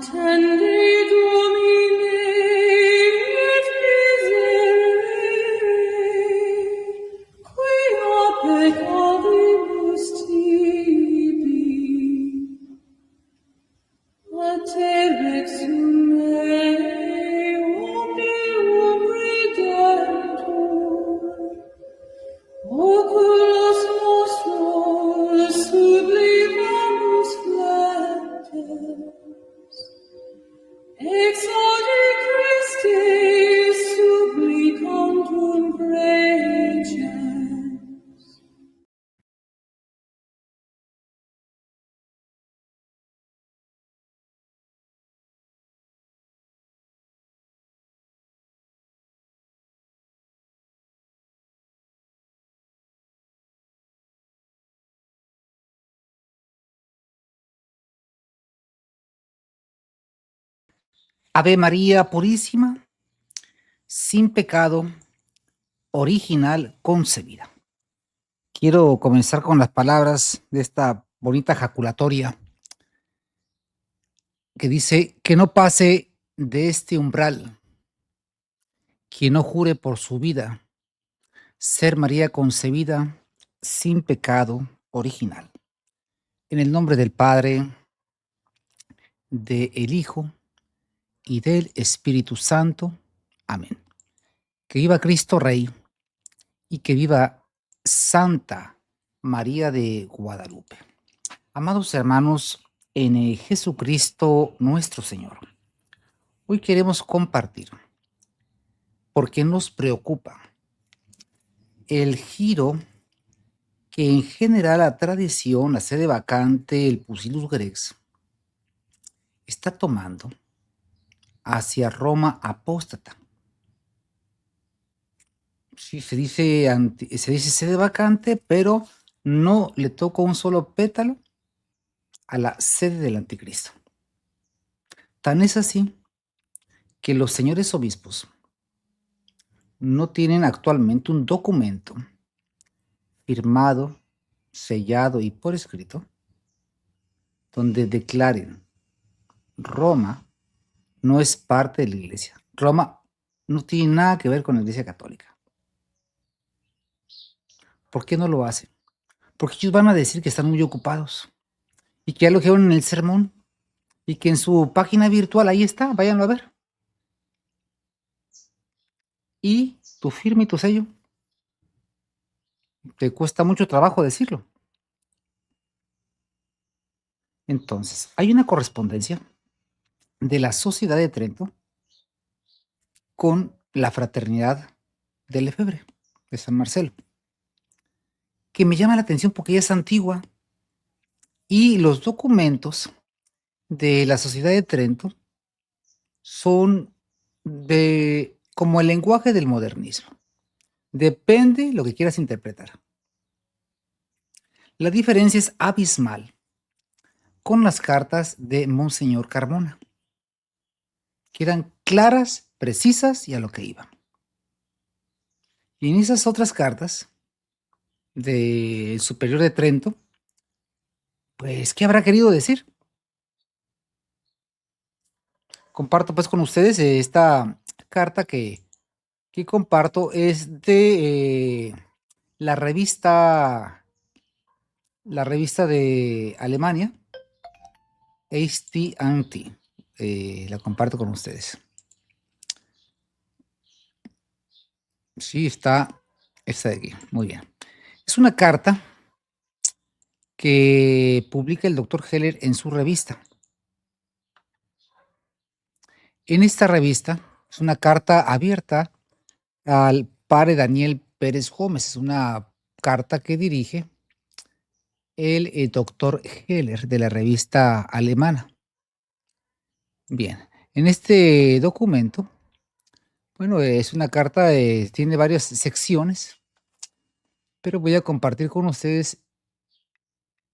Attende Domine et miserere, quia peccavibus tibi. A te vexum mei, omnium Redemptor, oculos nostros sublimamus flattes, exaudi Christe supplicantum preces. Ave María Purísima, sin pecado original concebida. Quiero comenzar con las palabras de esta bonita jaculatoria que dice que no pase de este umbral quien no jure por su vida ser María concebida sin pecado original. En el nombre del Padre, del Hijo y del Espíritu Santo. Amén. Que viva Cristo Rey y que viva Santa María de Guadalupe. Amados hermanos, en Jesucristo nuestro Señor, hoy queremos compartir, porque nos preocupa, el giro que en general la tradición, la sede vacante, el Pusillus Grex, está tomando hacia Roma apóstata. Sí, se dice sede vacante, pero no le toca un solo pétalo a la sede del anticristo. Tan es así que los señores obispos no tienen actualmente un documento firmado, sellado y por escrito, donde declaren Roma no es parte de la Iglesia. Roma no tiene nada que ver con la Iglesia Católica. ¿Por qué no lo hacen? Porque ellos van a decir que están muy ocupados y que ya lo dijeron en el sermón y que en su página virtual ahí está, váyanlo a ver. Y tu firma y tu sello. Te cuesta mucho trabajo decirlo. Entonces, hay una correspondencia de la Sociedad de Trento con la Fraternidad de Lefebvre, de San Marcelo, que me llama la atención porque ella es antigua y los documentos de la Sociedad de Trento son como el lenguaje del modernismo. Depende lo que quieras interpretar. La diferencia es abismal con las cartas de Monseñor Carmona, que eran claras, precisas y a lo que iban. Y en esas otras cartas del Superior de Trento, pues, ¿qué habrá querido decir? Comparto pues con ustedes esta carta que comparto es de la revista de Alemania, AT&T. La comparto con ustedes. Sí, está esta de aquí. Muy bien. Es una carta que publica el doctor Heller en su revista. En esta revista es una carta abierta al padre Daniel Pérez Gómez. Es una carta que dirige el doctor Heller de la revista alemana. Bien, en este documento, bueno, es una carta, tiene varias secciones, pero voy a compartir con ustedes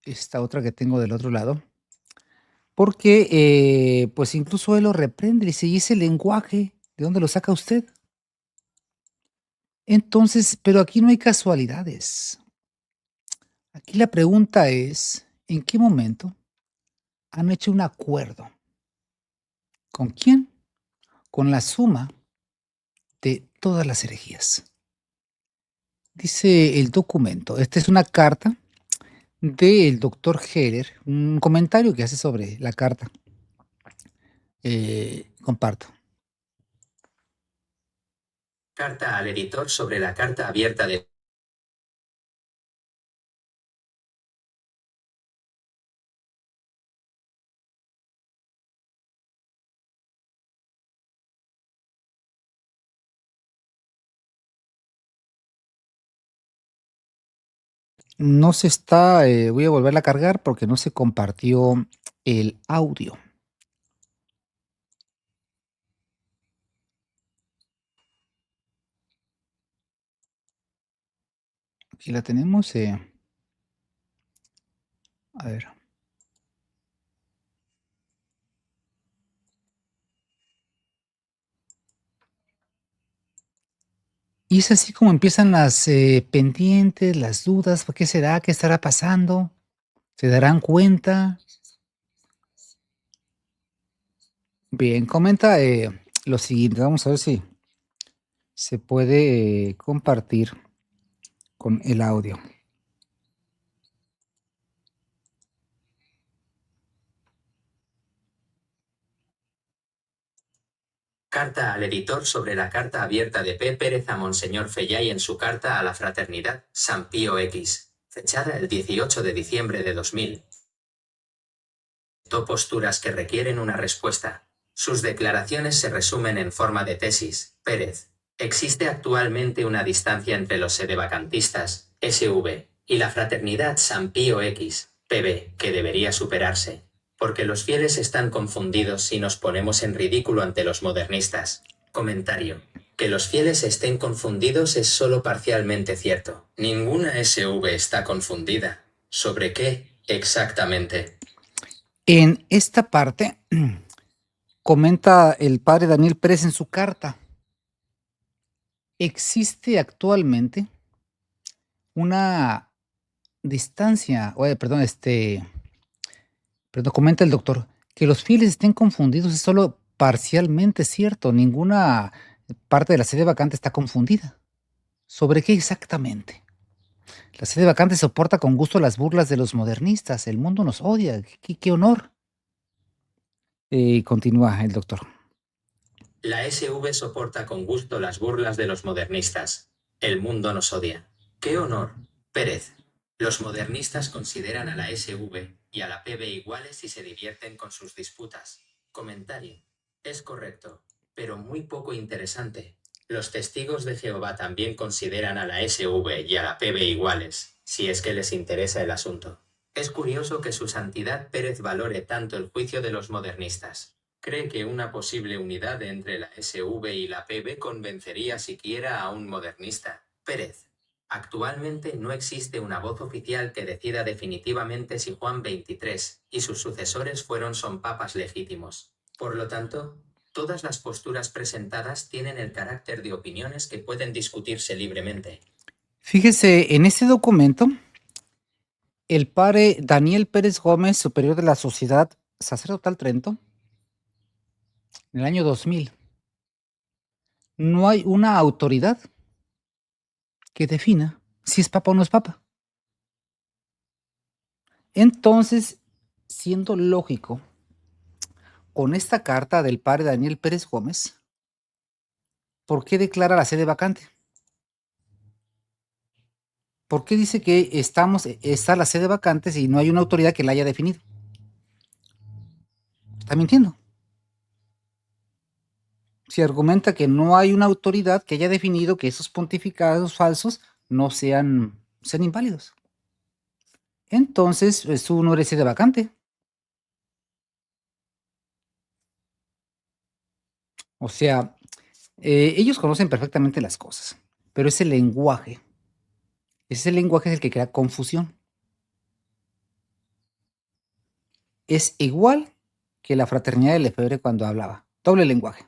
esta otra que tengo del otro lado, porque pues incluso él lo reprende y dice, ¿y ese lenguaje de dónde lo saca usted? Entonces, pero aquí no hay casualidades. Aquí la pregunta es, ¿en qué momento han hecho un acuerdo ¿Con quién? Con la suma de todas las herejías. Dice el documento, esta es una carta del doctor Heller, un comentario que hace sobre la carta. Comparto. Carta al editor sobre la carta abierta de No se está, voy a volverla a cargar porque no se compartió el audio. Aquí la tenemos. A ver. Y es así como empiezan las pendientes, las dudas. ¿Por qué será? ¿Qué estará pasando? ¿Se darán cuenta? Bien, comenta lo siguiente. Vamos a ver si se puede compartir con el audio. Carta al editor sobre la carta abierta de P. Pérez a Monseñor Fellay en su carta a la Fraternidad, San Pío X, fechada el 18 de diciembre de 2000. Posturas que requieren una respuesta. Sus declaraciones se resumen en forma de tesis. Pérez. Existe actualmente una distancia entre los sedevacantistas, SV, y la Fraternidad San Pío X, PB, que debería superarse. Porque los fieles están confundidos si nos ponemos en ridículo ante los modernistas. Comentario. Que los fieles estén confundidos es solo parcialmente cierto. Ninguna SV está confundida. ¿Sobre qué, exactamente? En esta parte comenta el padre Daniel Pérez en su carta. Existe actualmente una distancia, pero comenta el doctor, que los fieles estén confundidos es solo parcialmente cierto. Ninguna parte de la sede vacante está confundida. ¿Sobre qué exactamente? La sede vacante soporta con gusto las burlas de los modernistas. El mundo nos odia. ¡Qué honor! Continúa el doctor. La SV soporta con gusto las burlas de los modernistas. El mundo nos odia. ¡Qué honor! Pérez. Los modernistas consideran a la SV y a la PB iguales y se divierten con sus disputas. Comentario. Es correcto, pero muy poco interesante. Los testigos de Jehová también consideran a la SV y a la PB iguales, si es que les interesa el asunto. Es curioso que su santidad Pérez valore tanto el juicio de los modernistas. ¿Cree que una posible unidad entre la SV y la PB convencería siquiera a un modernista? Pérez. Actualmente no existe una voz oficial que decida definitivamente si Juan XXIII y sus sucesores son papas legítimos. Por lo tanto, todas las posturas presentadas tienen el carácter de opiniones que pueden discutirse libremente. Fíjese, en este documento, el padre Daniel Pérez Gómez, superior de la Sociedad Sacerdotal Trento, en el año 2000, no hay una autoridad que defina si es papa o no es papa. Entonces, siendo lógico, con esta carta del padre Daniel Pérez Gómez, ¿por qué declara la sede vacante? ¿Por qué dice que está la sede vacante si no hay una autoridad que la haya definido? Está mintiendo. Se argumenta que no hay una autoridad que haya definido que esos pontificados falsos no sean inválidos. Entonces, eso no es sede vacante. O sea, ellos conocen perfectamente las cosas, pero ese lenguaje es el que crea confusión. Es igual que la fraternidad de Lefebvre cuando hablaba. Doble lenguaje.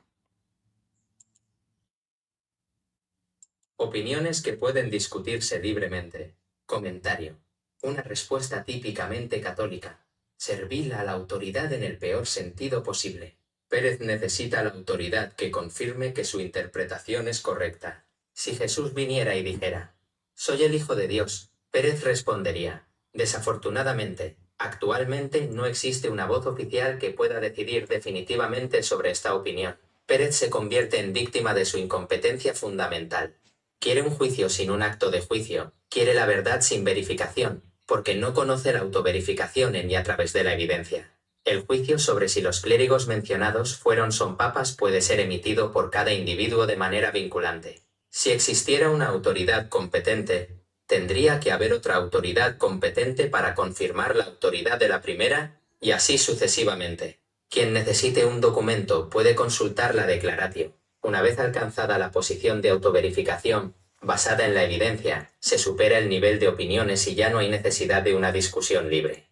Opiniones que pueden discutirse libremente. Comentario. Una respuesta típicamente católica. Servil a la autoridad en el peor sentido posible. Pérez necesita la autoridad que confirme que su interpretación es correcta. Si Jesús viniera y dijera, soy el Hijo de Dios, Pérez respondería, desafortunadamente, actualmente no existe una voz oficial que pueda decidir definitivamente sobre esta opinión. Pérez se convierte en víctima de su incompetencia fundamental. Quiere un juicio sin un acto de juicio, quiere la verdad sin verificación, porque no conoce la autoverificación en y a través de la evidencia. El juicio sobre si los clérigos mencionados son papas puede ser emitido por cada individuo de manera vinculante. Si existiera una autoridad competente, tendría que haber otra autoridad competente para confirmar la autoridad de la primera, y así sucesivamente. Quien necesite un documento puede consultar la declaratio. Una vez alcanzada la posición de autoverificación, basada en la evidencia, se supera el nivel de opiniones y ya no hay necesidad de una discusión libre.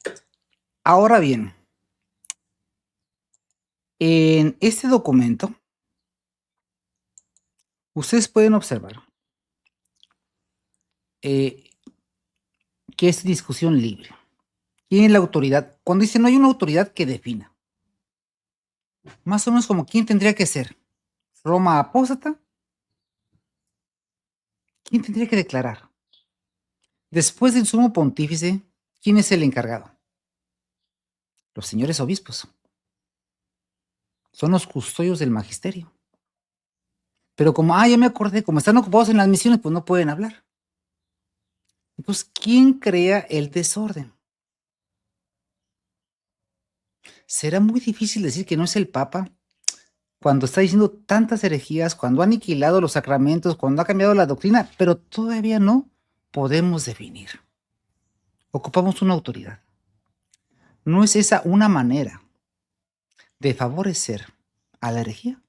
Ahora bien, en este documento, ustedes pueden observar que es discusión libre. ¿Quién es la autoridad? Cuando dice no hay una autoridad que defina. Más o menos como quién tendría que ser. Roma apóstata. ¿Quién tendría que declarar? Después del sumo pontífice, ¿quién es el encargado? Los señores obispos. Son los custodios del magisterio. Pero como, ya me acordé, como están ocupados en las misiones, pues no pueden hablar. Entonces, ¿quién crea el desorden? Será muy difícil decir que no es el Papa cuando está diciendo tantas herejías, cuando ha aniquilado los sacramentos, cuando ha cambiado la doctrina, pero todavía no podemos definir. Ocupamos una autoridad. ¿No es esa una manera de favorecer a la herejía?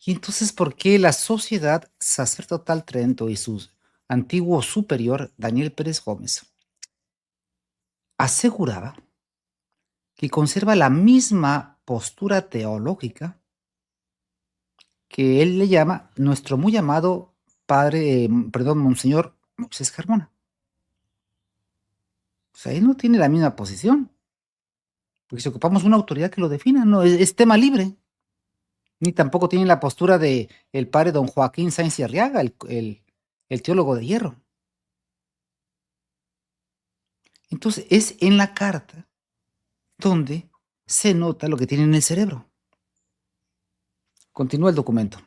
Y entonces, ¿por qué la Sociedad Sacerdotal Trento y su antiguo superior, Daniel Pérez Gómez, aseguraba que conserva la misma postura teológica que él le llama nuestro muy amado Monseñor Moisés Carmona? O sea, él no tiene la misma posición, porque si ocupamos una autoridad que lo defina, no, es tema libre. Ni tampoco tiene la postura de el padre don Joaquín Sáenz y Arriaga, el teólogo de hierro. Entonces, es en la carta donde se nota lo que tiene en el cerebro. Continúa el documento.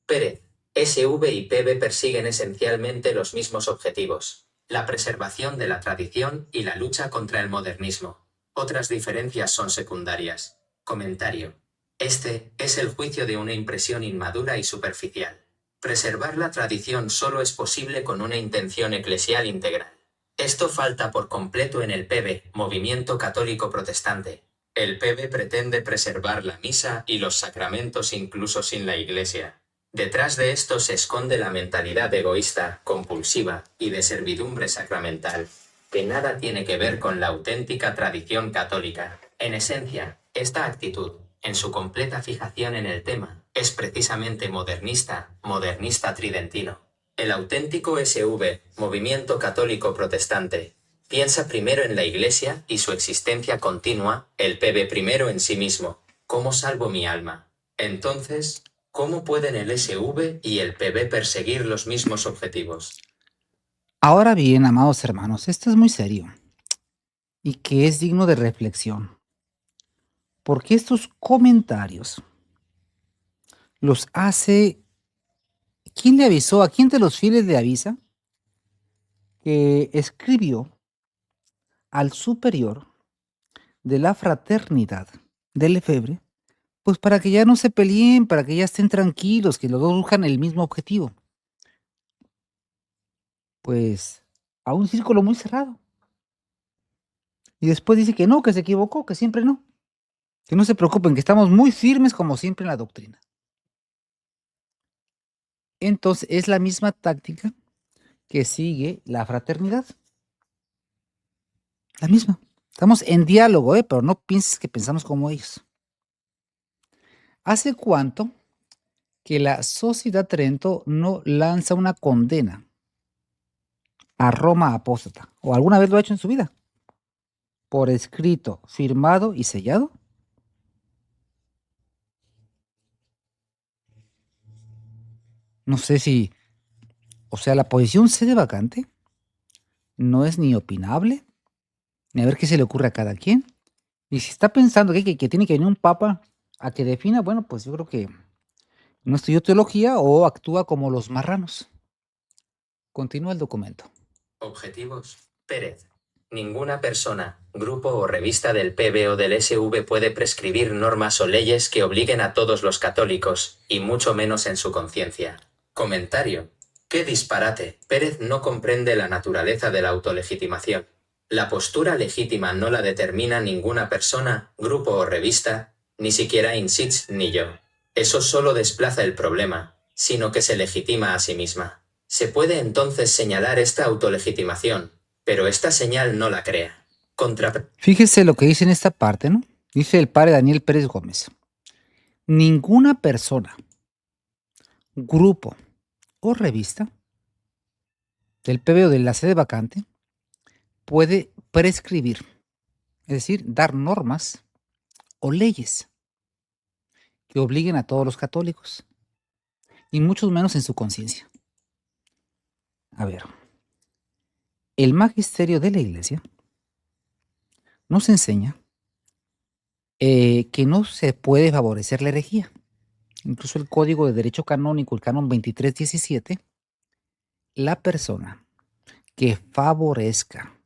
Pérez, SV y PB persiguen esencialmente los mismos objetivos: la preservación de la tradición y la lucha contra el modernismo. Otras diferencias son secundarias. Comentario. Este es el juicio de una impresión inmadura y superficial. Preservar la tradición solo es posible con una intención eclesial integral. Esto falta por completo en el PB, Movimiento Católico Protestante. El PB pretende preservar la misa y los sacramentos incluso sin la Iglesia. Detrás de esto se esconde la mentalidad egoísta, compulsiva y de servidumbre sacramental, que nada tiene que ver con la auténtica tradición católica. En esencia, esta actitud, en su completa fijación en el tema, es precisamente modernista tridentino. El auténtico SV, Movimiento Católico Protestante, piensa primero en la Iglesia y su existencia continua, el PB primero en sí mismo. ¿Cómo salvo mi alma? Entonces, ¿cómo pueden el SV y el PB perseguir los mismos objetivos? Ahora bien, amados hermanos, esto es muy serio y que es digno de reflexión, porque estos comentarios los hace. ¿Quién le avisó? ¿A quién de los fieles le avisa? Que escribió al superior de la fraternidad del Lefebvre, pues para que ya no se peleen, para que ya estén tranquilos, que los dos buscan el mismo objetivo. Pues a un círculo muy cerrado. Y después dice que no, que se equivocó, que siempre no. Que no se preocupen, que estamos muy firmes como siempre en la doctrina. Entonces es la misma táctica que sigue la fraternidad. La misma. Estamos en diálogo, pero no pienses que pensamos como ellos. ¿Hace cuánto que la Sociedad Trento no lanza una condena a Roma apóstata? ¿O alguna vez lo ha hecho en su vida? por escrito, firmado y sellado. No sé si, o sea, la posición sede vacante no es ni opinable, ni a ver qué se le ocurre a cada quien. Y si está pensando que tiene que venir un papa a que defina, bueno, pues yo creo que no estudió teología o actúa como los marranos. Continúa el documento. Objetivos. Pérez. Ninguna persona, grupo o revista del PB o del SV puede prescribir normas o leyes que obliguen a todos los católicos, y mucho menos en su conciencia. Comentario. ¡Qué disparate! Pérez no comprende la naturaleza de la autolegitimación. La postura legítima no la determina ninguna persona, grupo o revista, ni siquiera Insits ni yo. Eso solo desplaza el problema, sino que se legitima a sí misma. Se puede entonces señalar esta autolegitimación, pero esta señal no la crea. Fíjese lo que dice en esta parte, ¿no? Dice el padre Daniel Pérez Gómez. Ninguna persona, grupo o revista del PB o de la sede vacante puede prescribir, es decir, dar normas o leyes que obliguen a todos los católicos, y mucho menos en su conciencia. A ver, el magisterio de la Iglesia nos enseña que no se puede favorecer la herejía. Incluso el Código de Derecho Canónico, el Canon 2317, la persona que favorezca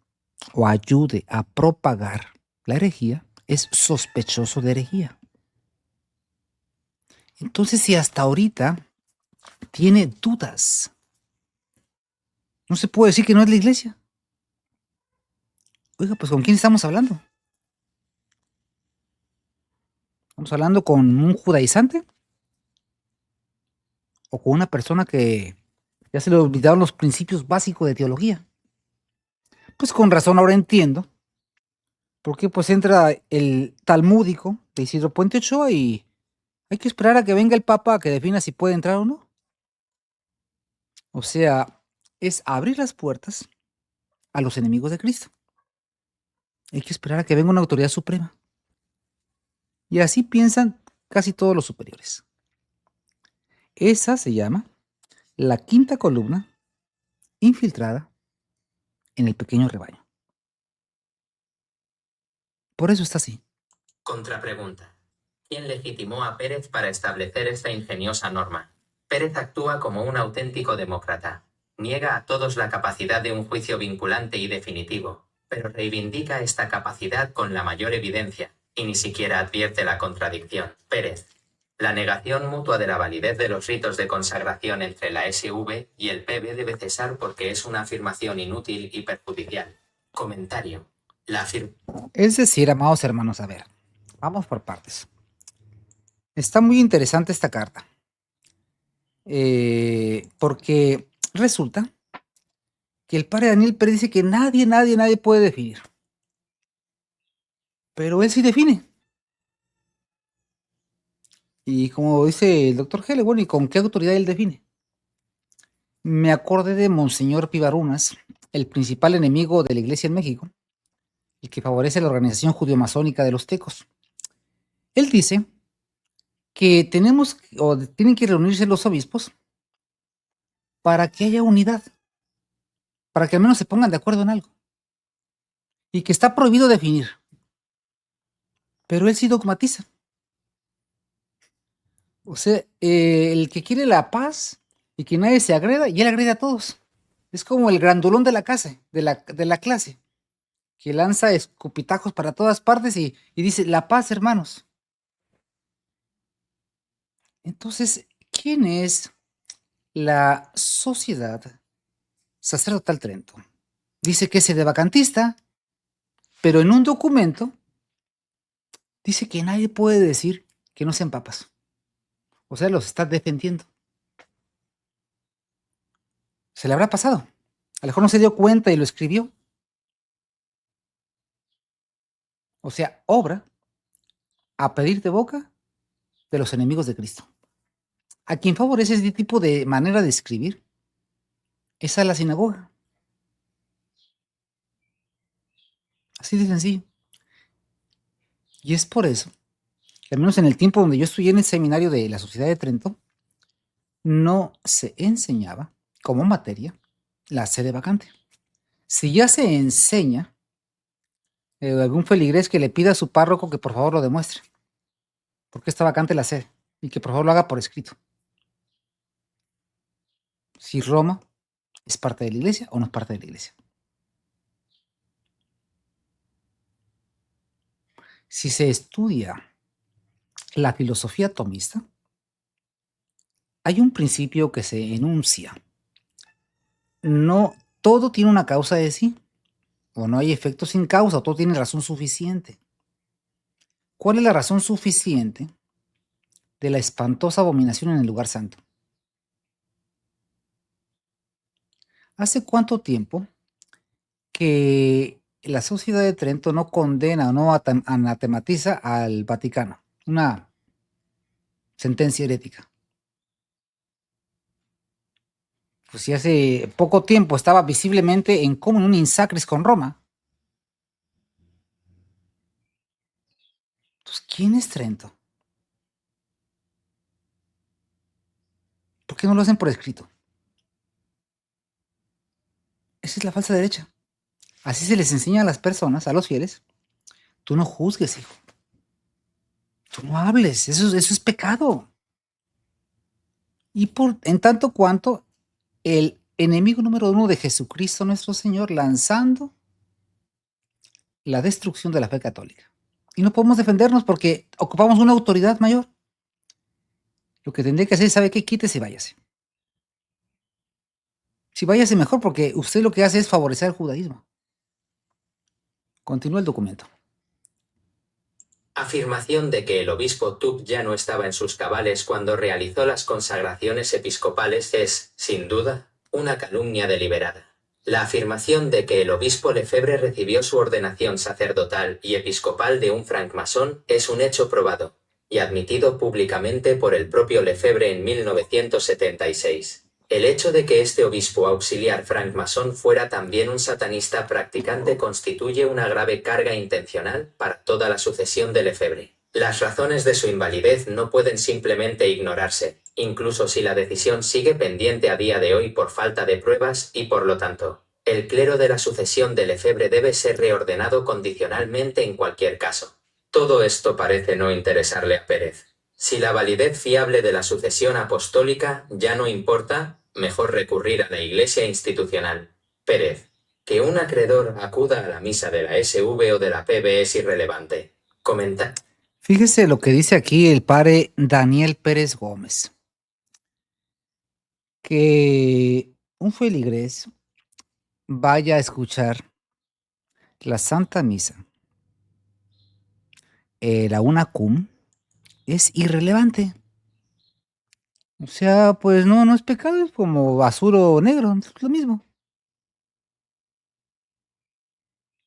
o ayude a propagar la herejía es sospechoso de herejía. Entonces, si hasta ahorita tiene dudas, no se puede decir que no es la Iglesia. Oiga, pues ¿con quién estamos hablando? ¿Estamos hablando con un judaizante? ¿O con una persona que ya se le olvidaron los principios básicos de teología? Pues con razón ahora entiendo por qué pues entra el talmúdico de Isidro Puente Ochoa y hay que esperar a que venga el Papa a que defina si puede entrar o no. O sea, es abrir las puertas a los enemigos de Cristo. Hay que esperar a que venga una autoridad suprema. Y así piensan casi todos los superiores. Esa se llama la quinta columna infiltrada en el pequeño rebaño. Por eso está así. Contrapregunta. ¿Quién legitimó a Pérez para establecer esta ingeniosa norma? Pérez actúa como un auténtico demócrata. Niega a todos la capacidad de un juicio vinculante y definitivo, pero reivindica esta capacidad con la mayor evidencia, y ni siquiera advierte la contradicción. Pérez. La negación mutua de la validez de los ritos de consagración entre la SV y el PB debe cesar porque es una afirmación inútil y perjudicial. Comentario. Es decir, amados hermanos, a ver, vamos por partes. Está muy interesante esta carta, porque resulta que el padre Daniel Pérez dice que nadie puede definir. Pero él sí define. Y como dice el doctor Hele, bueno, ¿y con qué autoridad él define? Me acordé de Monseñor Pivarunas, el principal enemigo de la Iglesia en México, el que favorece la organización judío-masónica de los tecos. Él dice que tenemos o tienen que reunirse los obispos para que haya unidad, para que al menos se pongan de acuerdo en algo. Y que está prohibido definir. Pero él sí dogmatiza. O sea, el que quiere la paz y que nadie se agreda, y él agrede a todos. Es como el grandulón de la clase, de la clase, que lanza escupitajos para todas partes y dice, la paz, hermanos. Entonces, ¿quién es la Sociedad Sacerdotal Trento? Dice que es sedevacantista, pero en un documento dice que nadie puede decir que no sean papas. O sea, los está defendiendo. ¿Se le habrá pasado? A lo mejor no se dio cuenta y lo escribió. O sea, obra a pedir de boca de los enemigos de Cristo. A quien favorece este tipo de manera de escribir es a la sinagoga. Así de sencillo. Y es por eso, que al menos en el tiempo donde yo estudié en el seminario de la Sociedad de Trento, no se enseñaba como materia la sede vacante. Si ya se enseña, algún feligrés que le pida a su párroco que por favor lo demuestre, porque está vacante la sede, y que por favor lo haga por escrito. Si Roma es parte de la iglesia o no es parte de la iglesia. Si se estudia la filosofía tomista, hay un principio que se enuncia. No todo tiene una causa de sí, o no hay efecto sin causa, o todo tiene razón suficiente. ¿Cuál es la razón suficiente de la espantosa abominación en el lugar santo? ¿Hace cuánto tiempo que la Sociedad de Trento no condena o no anatematiza al Vaticano? Una sentencia herética. Pues si hace poco tiempo estaba visiblemente en comunión in sacris con Roma. Entonces, ¿quién es Trento? ¿Por qué no lo hacen por escrito? Esa es la falsa derecha. Así se les enseña a las personas, a los fieles. Tú no juzgues, hijo. Tú no hables. Eso es pecado. Y en tanto cuanto el enemigo número 1 de Jesucristo nuestro Señor lanzando la destrucción de la fe católica. Y no podemos defendernos porque ocupamos una autoridad mayor. Lo que tendría que hacer es, ¿sabe qué? Quítese y váyase. Si váyase mejor, porque usted lo que hace es favorecer el judaísmo. Continúa el documento. Afirmación de que el obispo Tup ya no estaba en sus cabales cuando realizó las consagraciones episcopales es, sin duda, una calumnia deliberada. La afirmación de que el obispo Lefebvre recibió su ordenación sacerdotal y episcopal de un francmasón es un hecho probado, y admitido públicamente por el propio Lefebvre en 1976. El hecho de que este obispo auxiliar francmasón fuera también un satanista practicante constituye una grave carga intencional para toda la sucesión de Lefebvre. Las razones de su invalidez no pueden simplemente ignorarse, incluso si la decisión sigue pendiente a día de hoy por falta de pruebas y por lo tanto, el clero de la sucesión de Lefebvre debe ser reordenado condicionalmente en cualquier caso. Todo esto parece no interesarle a Pérez. Si la validez fiable de la sucesión apostólica ya no importa, mejor recurrir a la iglesia institucional. Pérez. Que un acreedor acuda a la misa de la SV o de la PB es irrelevante. Comenta. Fíjese lo que dice aquí el padre Daniel Pérez Gómez. Que un feligrés vaya a escuchar la Santa Misa, la una cum, es irrelevante. O sea, pues no es pecado, es como basuro negro, es lo mismo.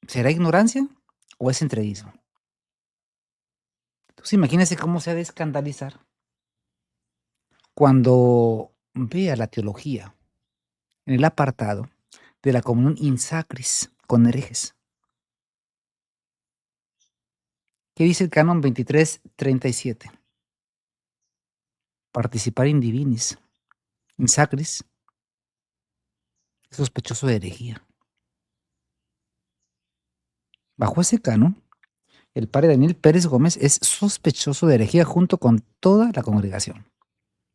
¿Será ignorancia o es entreguismo? Entonces imagínense cómo se ha de escandalizar cuando vea la teología en el apartado de la comunión in sacris con herejes. ¿Qué dice el canon 2337? Participar in divinis, in sacris, es sospechoso de herejía. Bajo ese canon, el padre Daniel Pérez Gómez es sospechoso de herejía junto con toda la congregación,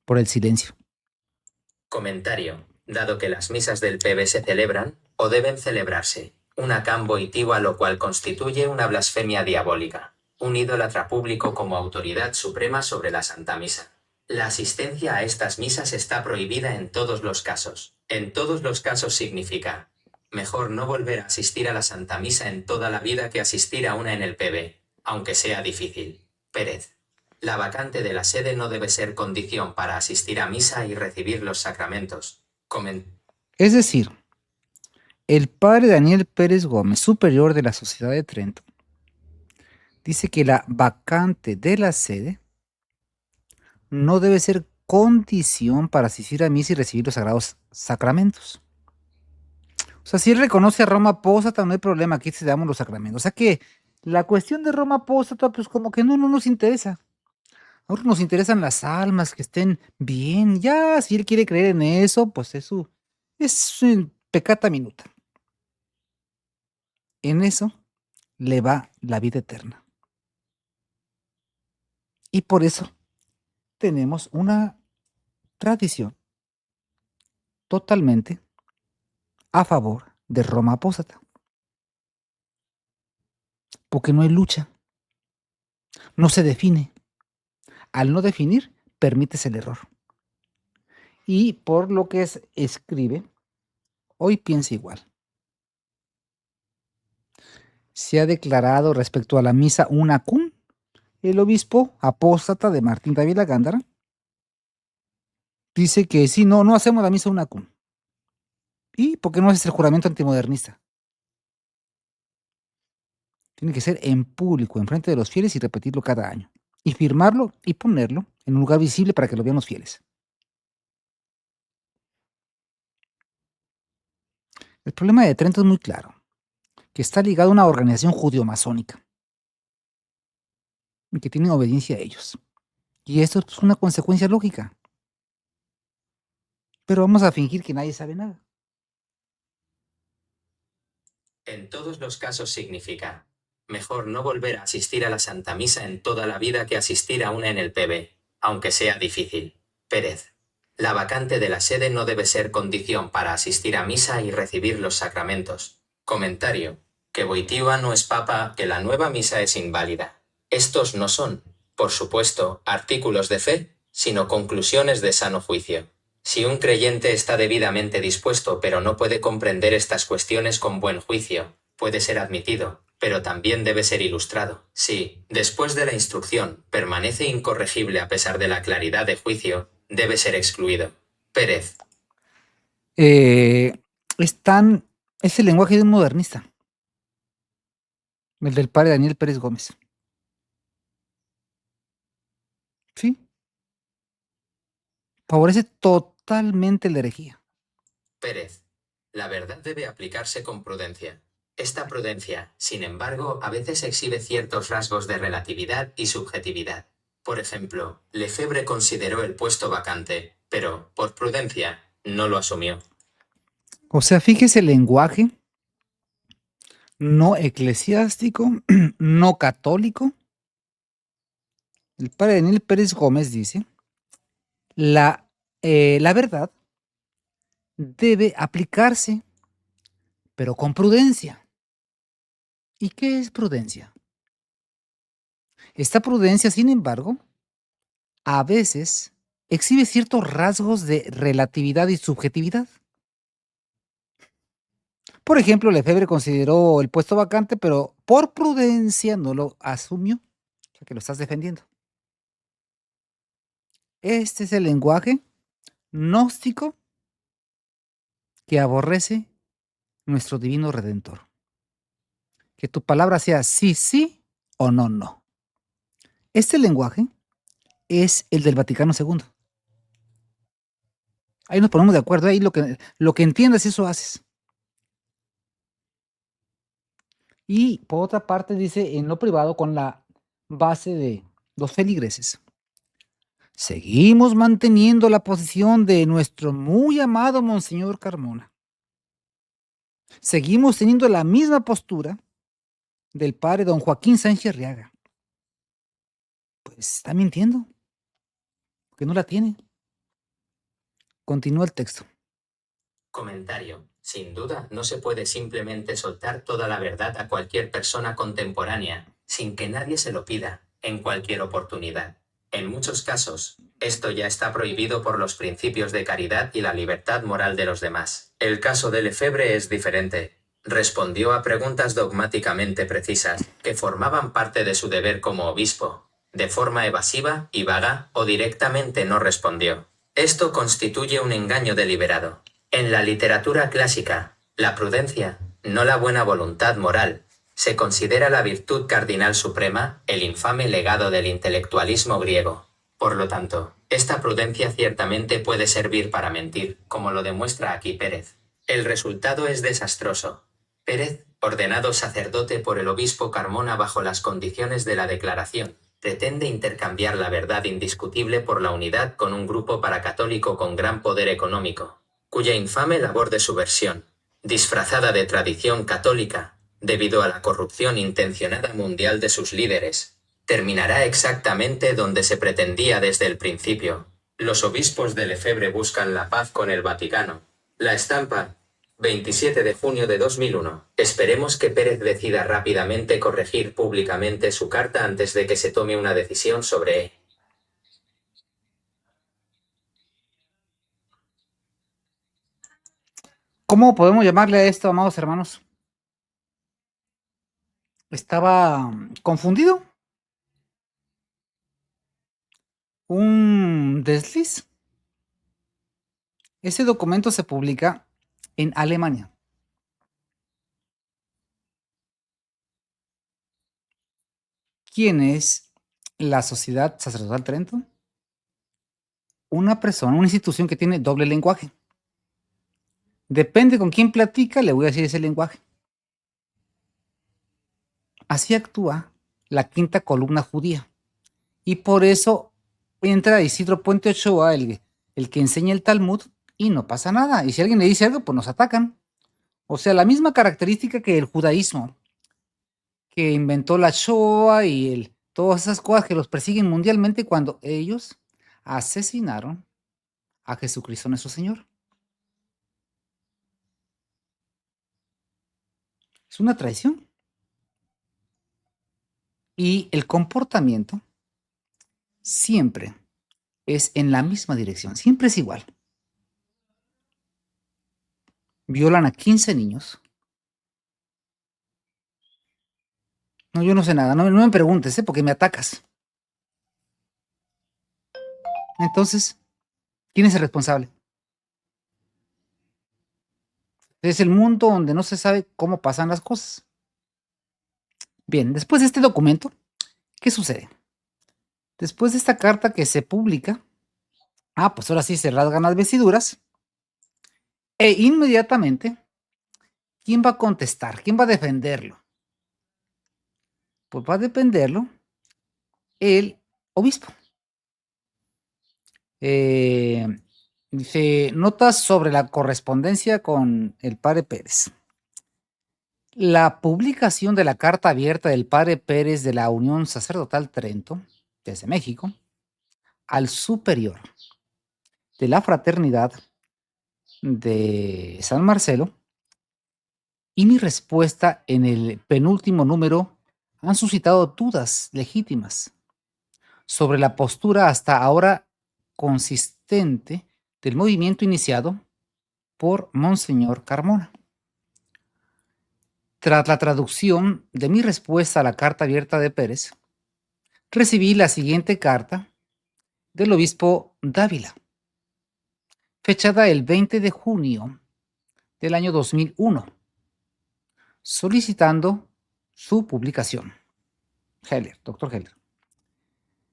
por el silencio. Comentario. Dado que las misas del PB se celebran, o deben celebrarse, una can voitiva, lo cual constituye una blasfemia diabólica, un idólatra público como autoridad suprema sobre la Santa Misa. La asistencia a estas misas está prohibida en todos los casos. En todos los casos significa, mejor no volver a asistir a la Santa Misa en toda la vida que asistir a una en el PB, aunque sea difícil. Pérez. La vacante de la sede no debe ser condición para asistir a misa y recibir los sacramentos. Es decir, el padre Daniel Pérez Gómez, superior de la Sociedad de Trento, dice que la vacante de la sede no debe ser condición para asistir a misa y recibir los sagrados sacramentos. O sea, si él reconoce a Roma apóstata, no hay problema, aquí te damos los sacramentos. O sea que La cuestión de Roma apóstata, pues como que no nos interesa. Ahora nos interesan las almas que estén bien. Ya, si él quiere creer en eso, pues eso es pecata minuta. En eso le va la vida eterna. Y por eso tenemos una tradición totalmente a favor de Roma apóstata. Porque no hay lucha, no se define. Al no definir, permites el error. Y por lo que escribe, hoy piensa igual. Se ha declarado respecto a la misa unacum el obispo apóstata de Martín Dávila Gándara. Dice que si no hacemos la misa unacum. ¿Y por qué no haces el juramento antimodernista? Tiene que ser en público, en frente de los fieles y repetirlo cada año. Y firmarlo y ponerlo en un lugar visible para que lo vean los fieles. El problema de Trento es muy claro, que está ligado a una organización judío-masónica y que tiene obediencia a ellos. Y esto es una consecuencia lógica. Pero vamos a fingir que nadie sabe nada. En todos los casos significa, mejor no volver a asistir a la Santa Misa en toda la vida que asistir a una en el PB, aunque sea difícil. Pérez. La vacante de la sede no debe ser condición para asistir a misa y recibir los sacramentos. Comentario. Que Wojtyła no es papa, que la nueva misa es inválida. Estos no son, por supuesto, artículos de fe, sino conclusiones de sano juicio. Si un creyente está debidamente dispuesto pero no puede comprender estas cuestiones con buen juicio, puede ser admitido, pero también debe ser ilustrado. Si, después de la instrucción, permanece incorregible a pesar de la claridad de juicio, debe ser excluido. Pérez. Es el lenguaje de un modernista, el del padre Daniel Pérez Gómez. ¿Sí? Favorece totalmente la herejía. Pérez. La verdad debe aplicarse con prudencia. Esta prudencia, sin embargo, a veces exhibe ciertos rasgos de relatividad y subjetividad. Por ejemplo, Lefebvre consideró el puesto vacante, pero, por prudencia, no lo asumió. O sea, fíjese el lenguaje no eclesiástico, no católico. El padre Daniel Pérez Gómez dice, la verdad debe aplicarse, pero con prudencia. ¿Y qué es prudencia? Esta prudencia, sin embargo, a veces exhibe ciertos rasgos de relatividad y subjetividad. Por ejemplo, Lefebvre consideró el puesto vacante, pero por prudencia no lo asumió, o sea que lo estás defendiendo. Este es el lenguaje gnóstico que aborrece nuestro divino Redentor. Que tu palabra sea sí, sí o no, no. Este lenguaje es el del Vaticano II. Ahí nos ponemos de acuerdo, ahí lo que entiendas, eso haces. Y por otra parte dice en lo privado con la base de los feligreses. Seguimos manteniendo la posición de nuestro muy amado Monseñor Carmona. Seguimos teniendo la misma postura del padre don Joaquín Sánchez Arriaga. Pues está mintiendo, porque no la tiene. Continúa el texto. Comentario. Sin duda, no se puede simplemente soltar toda la verdad a cualquier persona contemporánea, sin que nadie se lo pida, en cualquier oportunidad. En muchos casos, esto ya está prohibido por los principios de caridad y la libertad moral de los demás. El caso de Lefebvre es diferente. Respondió a preguntas dogmáticamente precisas, que formaban parte de su deber como obispo. De forma evasiva y vaga, o directamente no respondió. Esto constituye un engaño deliberado. En la literatura clásica, la prudencia, no la buena voluntad moral, se considera la virtud cardinal suprema, el infame legado del intelectualismo griego. Por lo tanto, esta prudencia ciertamente puede servir para mentir, como lo demuestra aquí Pérez. El resultado es desastroso. Pérez, ordenado sacerdote por el obispo Carmona bajo las condiciones de la declaración, pretende intercambiar la verdad indiscutible por la unidad con un grupo paracatólico con gran poder económico, cuya infame labor de subversión, disfrazada de tradición católica, debido a la corrupción intencionada mundial de sus líderes, terminará exactamente donde se pretendía desde el principio. Los obispos de Lefebvre buscan la paz con el Vaticano. La estampa, 27 de junio de 2001. Esperemos que Pérez decida rápidamente corregir públicamente su carta antes de que se tome una decisión sobre. ¿Cómo podemos llamarle a esto, amados hermanos? Estaba confundido. Un desliz. Ese documento se publica en Alemania. ¿Quién es la Sociedad Sacerdotal Trento? Una persona, una institución que tiene doble lenguaje. Depende con quién platica, le voy a decir ese lenguaje. Así actúa la quinta columna judía. Y por eso entra Isidro Puente Ochoa, el que enseña el Talmud, y no pasa nada. Y si alguien le dice algo, pues nos atacan. O sea, la misma característica que el judaísmo, que inventó la Shoah y todas esas cosas que los persiguen mundialmente cuando ellos asesinaron a Jesucristo nuestro Señor. Es una traición. Y el comportamiento siempre es en la misma dirección, siempre es igual. Violan a 15 niños. No, yo no sé nada, no me preguntes, porque me atacas. Entonces, ¿quién es el responsable? Es el mundo donde no se sabe cómo pasan las cosas. Bien, después de este documento, ¿qué sucede? Después de esta carta que se publica, pues ahora sí se rasgan las vestiduras, e inmediatamente, ¿quién va a contestar? ¿Quién va a defenderlo? Pues va a defenderlo el obispo. Dice, notas sobre la correspondencia con el padre Pérez. La publicación de la carta abierta del padre Pérez de la Unión Sacerdotal Trento, desde México, al superior de la Fraternidad de San Marcelo, y mi respuesta en el penúltimo número han suscitado dudas legítimas sobre la postura hasta ahora consistente del movimiento iniciado por Monseñor Carmona. Tras la traducción de mi respuesta a la carta abierta de Pérez, recibí la siguiente carta del obispo Dávila, fechada el 20 de junio del año 2001, solicitando su publicación. Doctor Heller.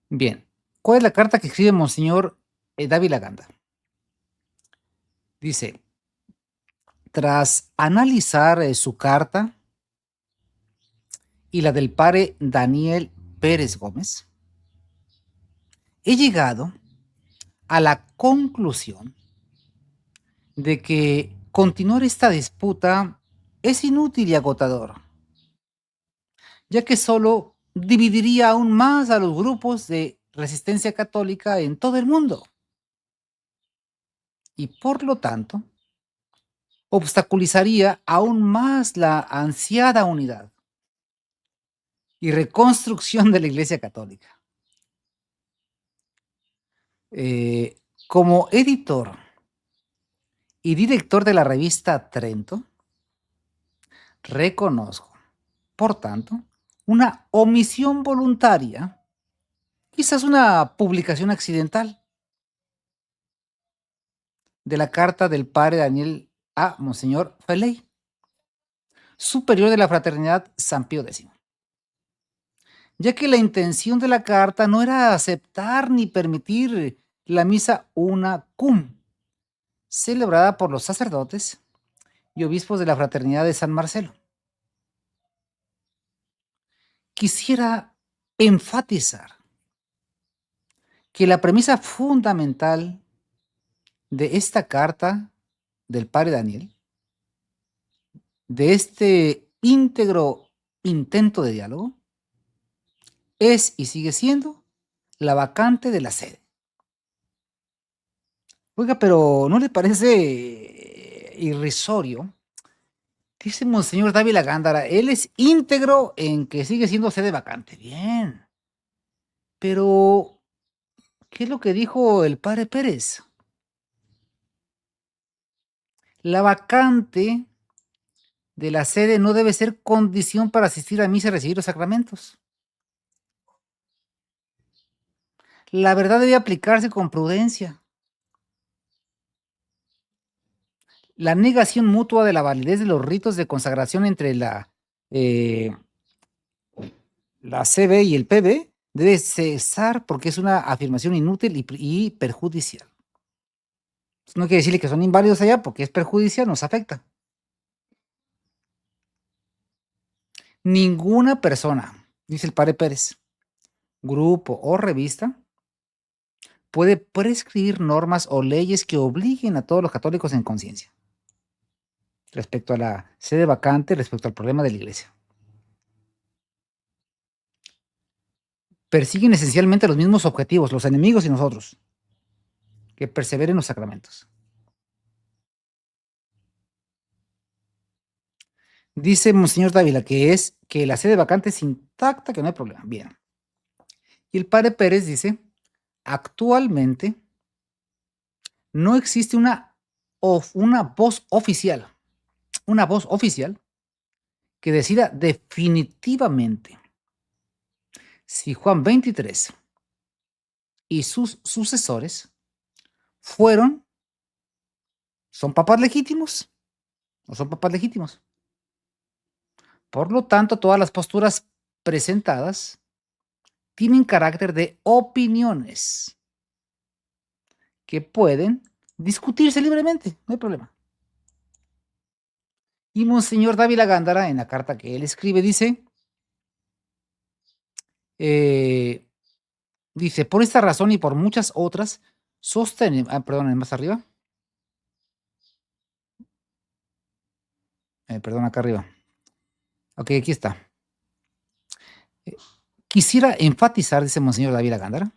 Bien, ¿cuál es la carta que escribe Monseñor Dávila Ganda? Dice, tras analizar su carta y la del padre Daniel Pérez Gómez, he llegado a la conclusión de que continuar esta disputa es inútil y agotador, ya que solo dividiría aún más a los grupos de resistencia católica en todo el mundo y por lo tanto obstaculizaría aún más la ansiada unidad y reconstrucción de la Iglesia Católica. Como editor y director de la revista Trento, reconozco, por tanto, una omisión voluntaria, quizás una publicación accidental, de la carta del padre Daniel a Monseñor Feley, superior de la Fraternidad San Pío X, ya que la intención de la carta no era aceptar ni permitir la misa una cum, celebrada por los sacerdotes y obispos de la Fraternidad de San Marcelo. quisiera enfatizar que la premisa fundamental de esta carta del padre Daniel, de este íntegro intento de diálogo, es y sigue siendo la vacante de la sede. Oiga, pero ¿no le parece irrisorio? Dice Monseñor Dávila Gándara, él es íntegro en que sigue siendo sede vacante. Bien. Pero, ¿qué es lo que dijo el padre Pérez? La vacante de la sede no debe ser condición para asistir a misa y recibir los sacramentos. La verdad debe aplicarse con prudencia. La negación mutua de la validez de los ritos de consagración entre la CB y el PB debe cesar porque es una afirmación inútil y perjudicial. No quiere decirle que son inválidos allá porque es perjudicial, nos afecta. Ninguna persona, dice el padre Pérez, grupo o revista, puede prescribir normas o leyes que obliguen a todos los católicos en conciencia respecto a la sede vacante, respecto al problema de la iglesia. Persiguen esencialmente los mismos objetivos, los enemigos y nosotros, que perseveren los sacramentos. Dice Monseñor Dávila que es que la sede vacante es intacta, que no hay problema. Bien. Y el padre Pérez dice, actualmente no existe una voz oficial que decida definitivamente si Juan 23 y sus sucesores son papas legítimos o son papas legítimos. Por lo tanto, todas las posturas presentadas tienen carácter de opiniones que pueden discutirse libremente, no hay problema. Y Monseñor Dávila Gándara, en la carta que él escribe, dice, por esta razón y por muchas otras, más arriba. Acá arriba. Ok, aquí está. Quisiera enfatizar, dice Monseñor Dávila Gándara,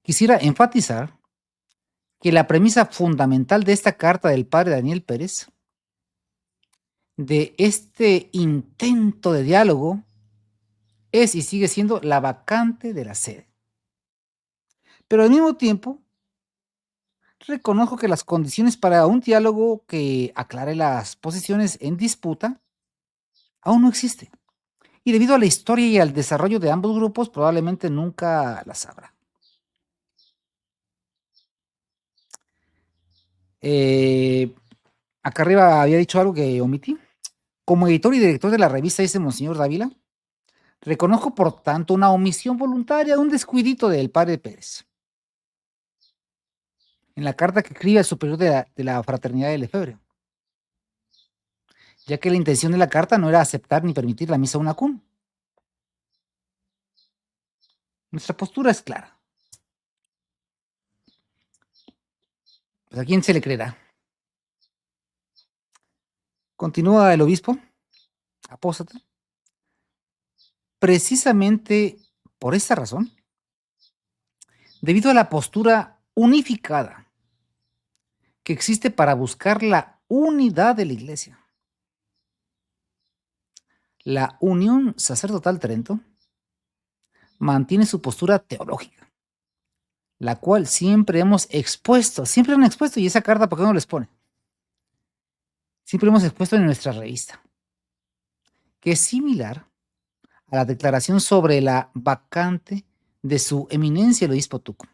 que la premisa fundamental de esta carta del padre Daniel Pérez, de este intento de diálogo, es y sigue siendo la vacante de la sede. Pero al mismo tiempo, reconozco que las condiciones para un diálogo que aclare las posiciones en disputa aún no existen. Y debido a la historia y al desarrollo de ambos grupos, probablemente nunca las habrá. Acá arriba había dicho algo que omití. Como editor y director de la revista, dice Monseñor Dávila, reconozco por tanto una omisión voluntaria, un descuidito del padre Pérez. En la carta que escribe al superior de la Fraternidad de Lefebvre, ya que la intención de la carta no era aceptar ni permitir la misa unacún. Nuestra postura es clara. Pues, ¿a quién se le creerá? Continúa el obispo, apóstata. Precisamente por esta razón, debido a la postura unificada que existe para buscar la unidad de la Iglesia, la Unión Sacerdotal Trento mantiene su postura teológica, la cual siempre han expuesto, y esa carta, ¿por qué no les pone? Siempre hemos expuesto en nuestra revista, que es similar a la declaración sobre la vacante de su eminencia el obispo Tuco,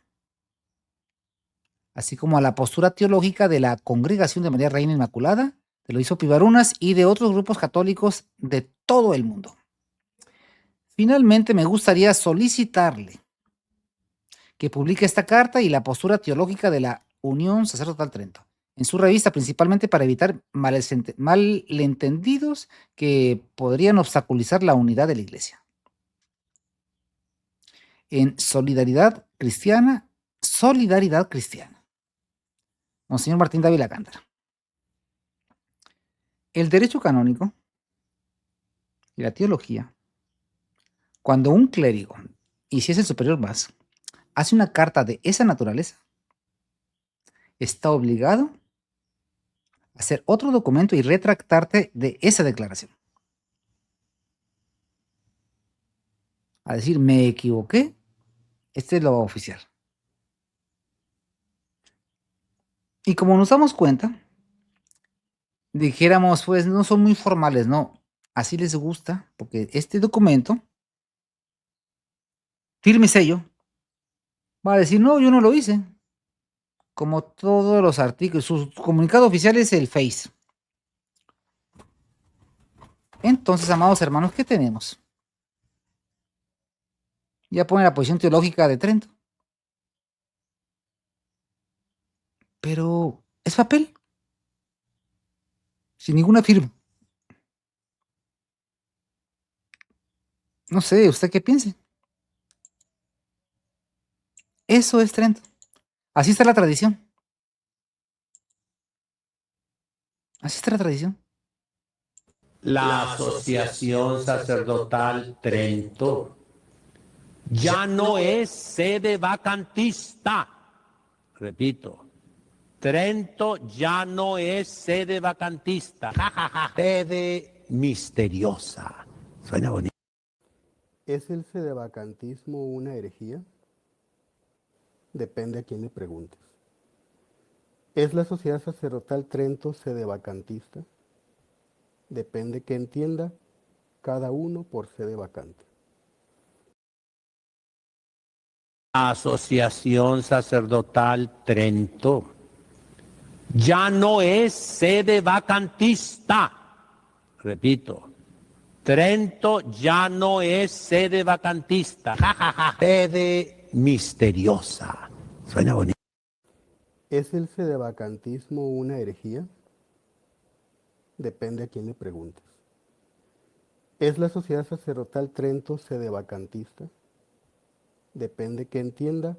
así como a la postura teológica de la Congregación de María Reina Inmaculada, del obispo Pivarunas y de otros grupos católicos de todo el mundo. Finalmente, me gustaría solicitarle que publique esta carta y la postura teológica de la Unión Sacerdotal Trento en su revista, principalmente para evitar malentendidos que podrían obstaculizar la unidad de la Iglesia. en Solidaridad Cristiana, Solidaridad Cristiana. Monseñor Martín Dávila Gándara. El derecho canónico y la teología, cuando un clérigo, y si es el superior más, hace una carta de esa naturaleza, está obligado a hacer otro documento y retractarte de esa declaración. A decir, me equivoqué, este es lo oficial. Y como nos damos cuenta, dijéramos, pues no son muy formales, no, así les gusta, porque este documento, firme sello, va a decir, no, yo no lo hice. Como todos los artículos, su comunicado oficial es el Face. Entonces, amados hermanos, ¿qué tenemos? Ya pone la posición teológica de Trento. Pero es papel, sin ninguna firma. No sé, ¿usted qué piense? Eso es Trento. Así está la tradición. Así está la tradición. La Asociación Sacerdotal Trento ya no es sede vacantista. Repito, Trento ya no es sede vacantista. Sede misteriosa. Suena bonito. ¿Es el sedevacantismo una herejía? Depende a quién le preguntes. ¿Es la Sociedad Sacerdotal Trento sedevacantista? Depende que entienda cada uno por sede vacante. La Asociación Sacerdotal Trento ya no es sede vacantista. Repito, Trento ya no es sede vacantista. Sede misteriosa. Suena bonito. ¿Es el sedevacantismo una herejía? Depende a quién le preguntes. ¿Es la Sociedad Sacerdotal Trento sedevacantista? Depende que entienda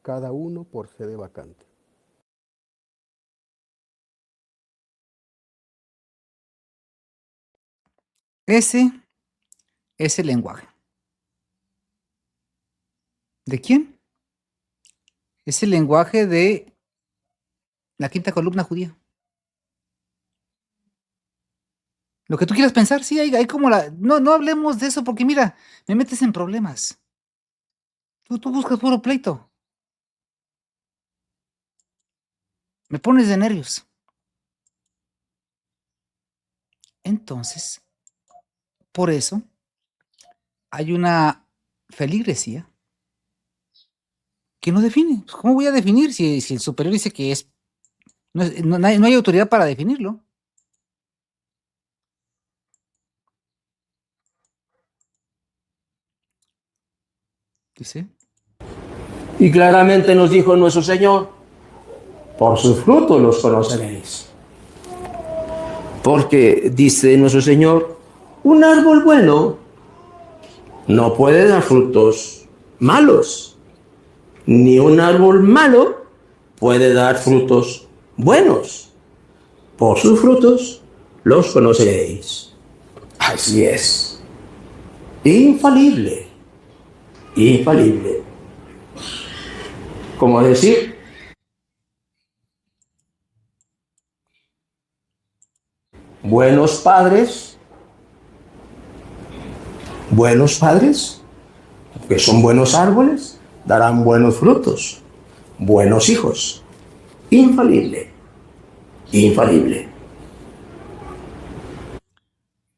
cada uno por sede vacante. Ese es el lenguaje. ¿De quién? Es el lenguaje de la quinta columna judía. Lo que tú quieras pensar, sí, hay como la... No, no hablemos de eso porque mira, me metes en problemas. Tú buscas puro pleito. Me pones de nervios. Entonces, por eso, hay una feligresía que no define. Pues, ¿cómo voy a definir si el superior dice que es... No hay autoridad para definirlo? Dice... Y claramente nos dijo nuestro Señor, por sus frutos los conoceréis. Porque dice nuestro Señor, un árbol bueno no puede dar frutos malos, ni un árbol malo puede dar frutos buenos. Por sus frutos los conoceréis. Así es. Infalible. Infalible. Como decir, buenos padres, que son buenos árboles, darán buenos frutos, buenos hijos. Infalible, infalible.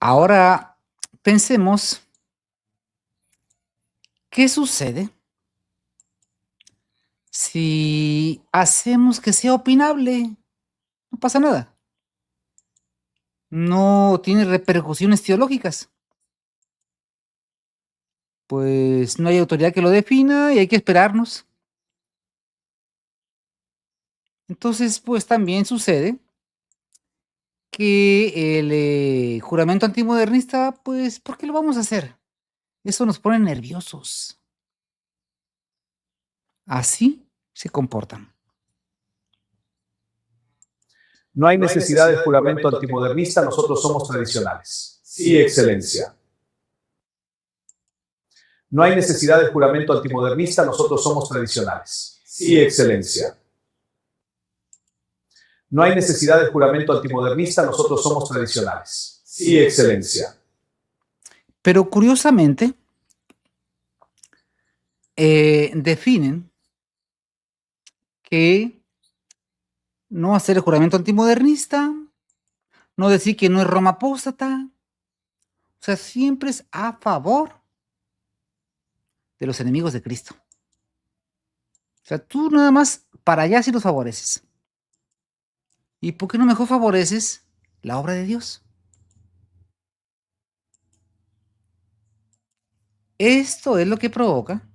Ahora pensemos, ¿qué sucede si hacemos que sea opinable? No pasa nada. No tiene repercusiones teológicas. Pues no hay autoridad que lo defina y hay que esperarnos. Entonces, pues también sucede que el juramento antimodernista, pues, ¿por qué lo vamos a hacer? Eso nos pone nerviosos. Así se comportan. No hay necesidad de juramento antimodernista, nosotros somos tradicionales. Sí, Excelencia. No hay necesidad de juramento antimodernista, nosotros somos tradicionales. Sí, Excelencia. No hay necesidad de juramento antimodernista, nosotros somos tradicionales. Sí, Excelencia. Pero curiosamente, definen que no hacer el juramento antimodernista, no decir que no es Roma apóstata, o sea, siempre es a favor de los enemigos de Cristo. O sea, tú nada más para allá sí los favoreces. ¿Y por qué no mejor favoreces la obra de Dios? Esto es lo que provoca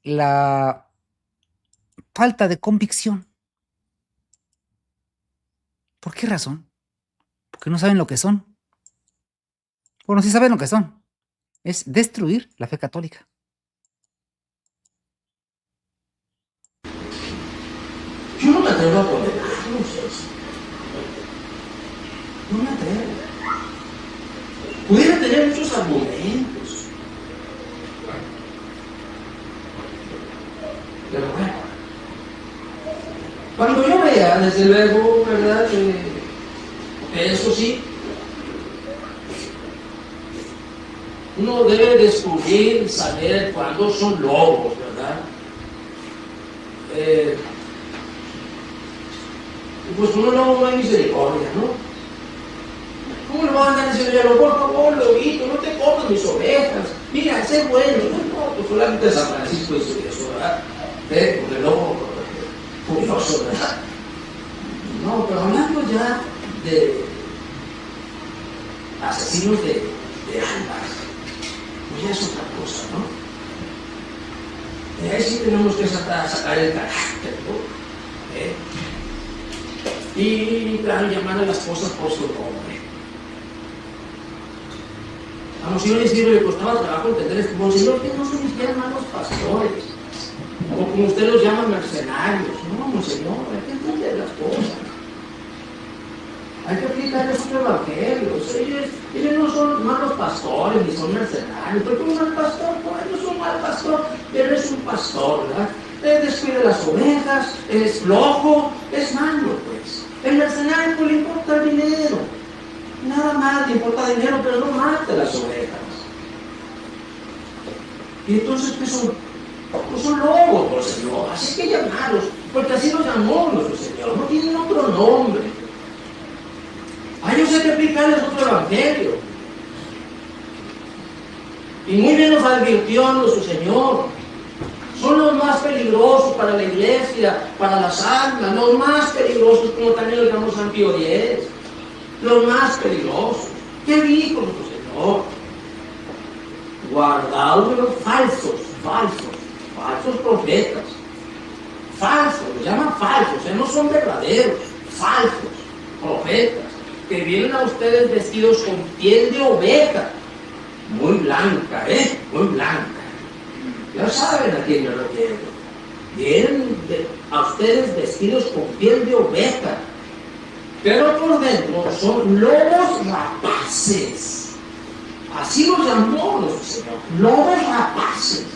la falta de convicción. ¿Por qué razón? Porque no saben lo que son. Bueno, sí saben lo que son. Es destruir la fe católica. Yo no me atrevo a condenarlos. No me atrevo. Pudiera tener muchos argumentos. Pero bueno. Cuando yo vea, desde luego, ¿verdad? Que eso sí, uno debe descubrir, saber cuándo son lobos, ¿verdad? Pues uno no hay misericordia, ¿no? ¿Cómo le van a andar diciendo, por favor, lobito, no te comas mis ovejas? Mira, sé bueno. No, pues solamente San Francisco hizo eso, ¿verdad? Porque lobo curioso, ¿verdad? No, pero hablando ya de asesinos de almas, pues ya es otra cosa, ¿no? Y ahí sí tenemos que sacar el carácter, ¿no? Y claro, llamar a las cosas por su nombre. A Monseñor Isidro le costaba trabajo entender esto. Monseñor, que no son ni siquiera malos pastores, o como usted los llama, mercenarios. No, Monseñor, hay que entender las cosas. Hay que aplicarles otro evangelio. Ellos no son malos pastores, ni son mercenarios. ¿Pero cómo es un pastor? No, ellos son un mal pastor, pero es un pastor, ¿verdad? Descuida las ovejas, es flojo, es malo, pues. El mercenario no le importa el dinero. Nada más le importa el dinero, pero no mata las ovejas. Y entonces, ¿qué son? Pues son lobos, por Señor. Así que llamarlos, porque así los llamó nuestro Señor. No tienen otro nombre. A ellos hay que aplicarles otro evangelio. Y muy bien nos advirtió nuestro Señor. Son los más peligrosos para la iglesia, para las almas, los más peligrosos, como también lo llamó San Pío X. Los más peligrosos. ¿Qué dijo nuestro Señor? Guardaos de los falsos profetas. Falsos, los llaman falsos, no son verdaderos, falsos profetas, que vienen a ustedes vestidos con piel de oveja, muy blanca, muy blanca. Ya saben a quién me refiero. Vienen a ustedes vestidos con piel de oveja, pero por dentro son lobos rapaces. Así los llamó nuestro Señor, lobos rapaces.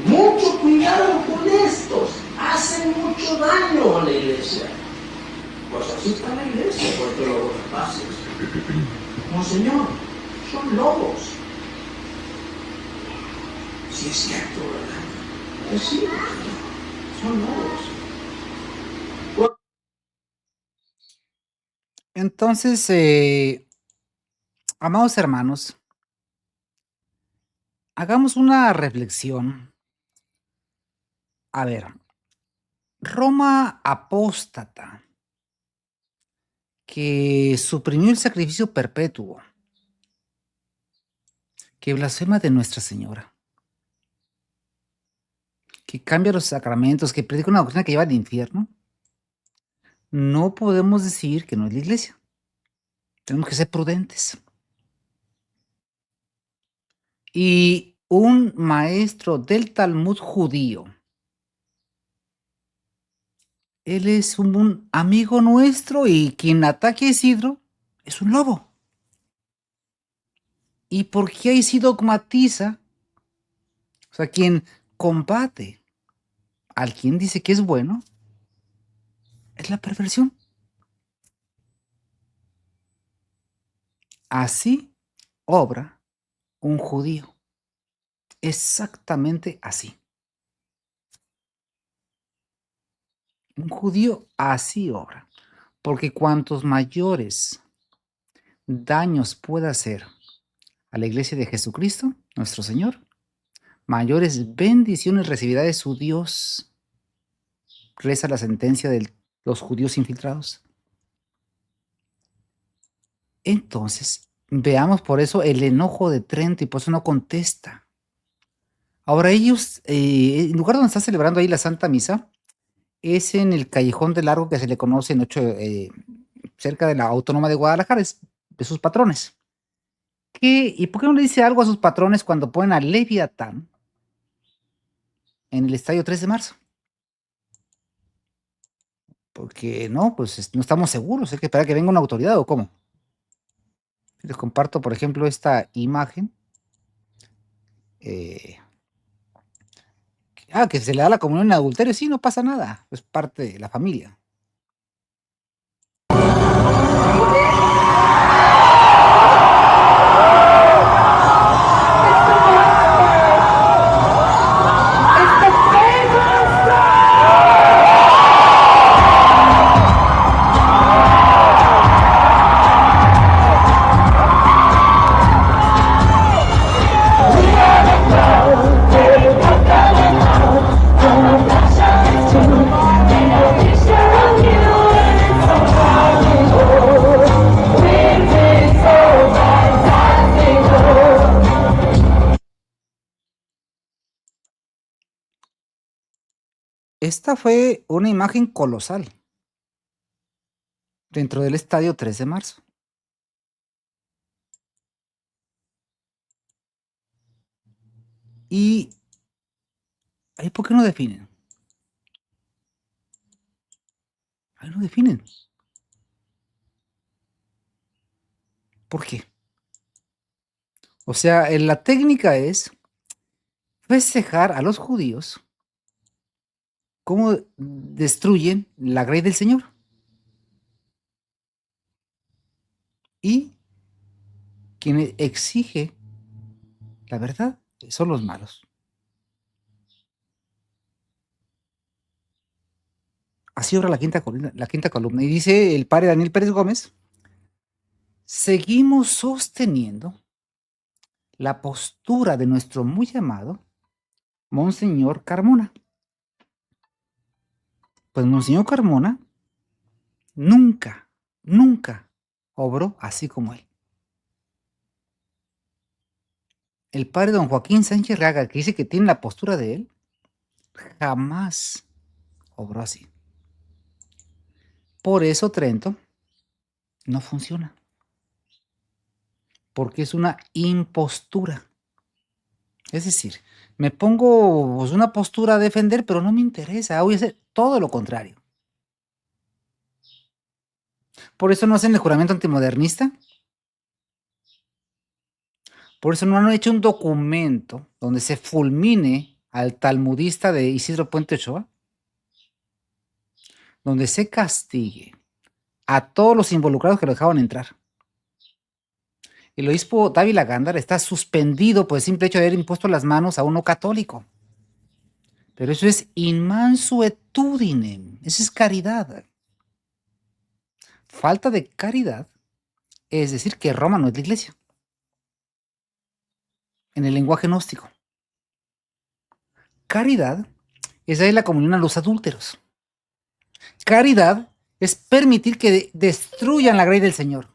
Mucho cuidado con estos, hacen mucho daño a la iglesia. Pues así está la iglesia, porque lobos rapaces. Monseñor, son lobos. Sí es cierto, ¿verdad? Es cierto, son lobos. Entonces, amados hermanos, hagamos una reflexión. A ver, Roma apóstata, que suprimió el sacrificio perpetuo, que blasfema de Nuestra Señora, que cambia los sacramentos, que predica una doctrina que lleva al infierno, no podemos decir que no es la iglesia. Tenemos que ser prudentes. Y un maestro del Talmud judío. Él es un amigo nuestro y quien ataque a Isidro es un lobo. ¿Y por qué ahí sí dogmatiza? O sea, quien combate al quien dice que es bueno es la perversión. Así obra un judío. Exactamente así. Un judío así obra. Porque cuantos mayores daños pueda hacer a la iglesia de Jesucristo, nuestro Señor, mayores bendiciones recibirá de su Dios. Reza la sentencia de los judíos infiltrados. Entonces, veamos por eso el enojo de Trento y por eso no contesta. Ahora ellos, el lugar donde está celebrando ahí la Santa Misa, es en el Callejón del Largo que se le conoce cerca de la Autónoma de Guadalajara, es de sus patrones. ¿Y por qué no le dice algo a sus patrones cuando ponen a Leviatán en el Estadio 3 de marzo? Porque no, pues no estamos seguros, hay que esperar a que venga una autoridad o cómo. Les comparto, por ejemplo, esta imagen. Que se le da la comunión en adulterio, sí, no pasa nada, es parte de la familia. Esta fue una imagen colosal dentro del Estadio 3 de marzo. Y ahí, ¿por qué no definen? Ahí no definen. ¿Por qué? O sea, la técnica es festejar a los judíos cómo destruyen la grey del Señor. Y quien exige la verdad son los malos. Así obra la quinta columna. Y dice el padre Daniel Pérez Gómez, seguimos sosteniendo la postura de nuestro muy amado Monseñor Carmona. Pues Monseñor Carmona nunca obró así como él. El padre don Joaquín Sánchez Reaga, que dice que tiene la postura de él, jamás obró así. Por eso Trento no funciona. Porque es una impostura. Es decir, me pongo pues, una postura a defender, pero no me interesa. Voy a hacer todo lo contrario. Por eso no hacen el juramento antimodernista. Por eso no han hecho un documento donde se fulmine al talmudista de Isidro Puente Ochoa, donde se castigue a todos los involucrados que lo dejaban entrar. El obispo Dávila Gándara está suspendido por el simple hecho de haber impuesto las manos a un no católico. Pero eso es in mansuetudinem, eso es caridad. Falta de caridad es decir que Roma no es la iglesia. En el lenguaje gnóstico. Caridad es darle la comunión a los adúlteros. Caridad es permitir que destruyan la grey del Señor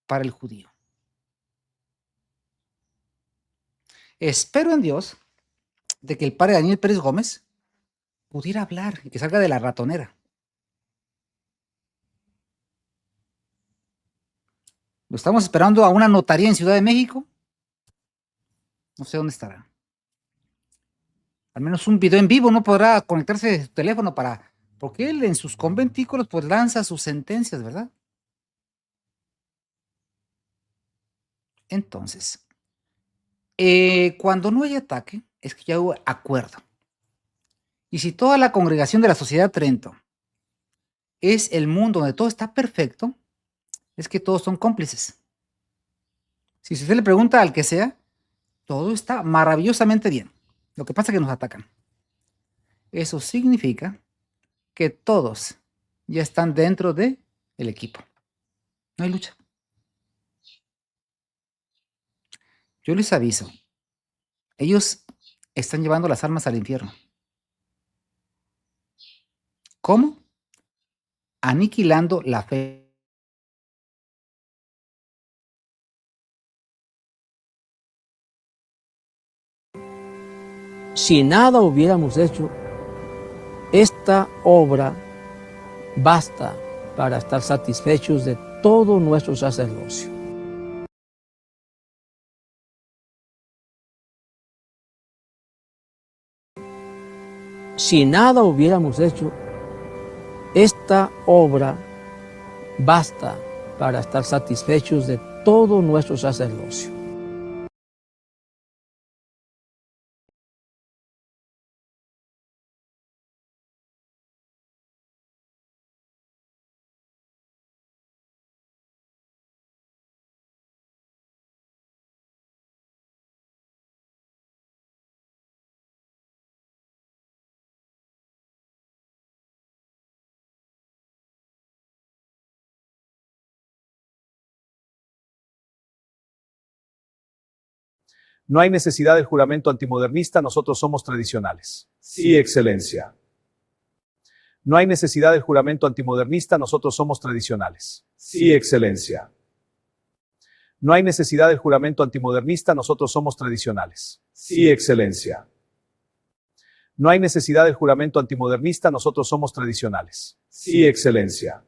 para el judío. Espero en Dios de que el padre Daniel Pérez Gómez pudiera hablar y que salga de la ratonera. Lo estamos esperando a una notaría en Ciudad de México No sé dónde estará. Al menos un video en vivo no podrá conectarse de su teléfono porque él en sus conventículos pues lanza sus sentencias, ¿verdad? Entonces, cuando no hay ataque, es que ya hubo acuerdo. Y si toda la congregación de la Sociedad Trento es el mundo donde todo está perfecto, es que todos son cómplices. Si usted le pregunta al que sea, todo está maravillosamente bien. Lo que pasa es que nos atacan. Eso significa que todos ya están dentro del equipo. No hay lucha. Yo les aviso, ellos están llevando las almas al infierno. ¿Cómo? Aniquilando la fe. Si nada hubiéramos hecho, esta obra basta para estar satisfechos de todo nuestro sacerdocio. Si nada hubiéramos hecho, esta obra basta para estar satisfechos de todo nuestro sacerdocio. No hay necesidad del juramento antimodernista, nosotros somos tradicionales. Sí, Excelencia. No hay necesidad del juramento antimodernista, nosotros somos tradicionales. Sí, Excelencia. No hay necesidad del juramento antimodernista, nosotros somos tradicionales. Sí, Excelencia. No hay necesidad del juramento antimodernista, nosotros somos tradicionales. Sí, Excelencia.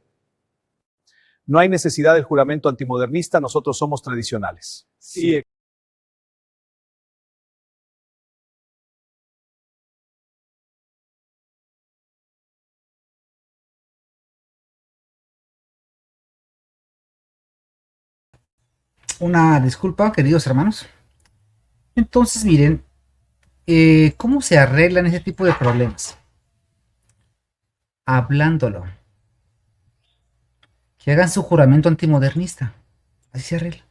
No hay necesidad del juramento antimodernista, nosotros somos tradicionales. Sí, Una disculpa, queridos hermanos. Entonces, miren, ¿cómo se arreglan ese tipo de problemas? Hablándolo. Que hagan su juramento antimodernista. Así se arregla.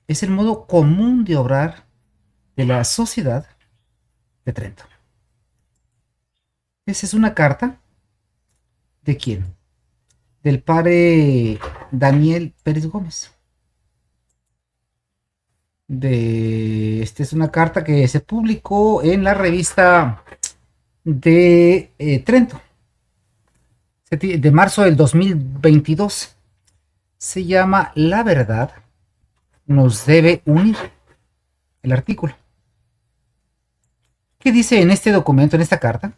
Es el modo común de obrar de la Sociedad de Trento. Esa es una carta. ¿De quién? Del padre Daniel Pérez Gómez. Esta es una carta que se publicó en la revista de Trento, de marzo del 2022. Se llama La verdad nos debe unir. El artículo. ¿Qué dice en este documento, en esta carta?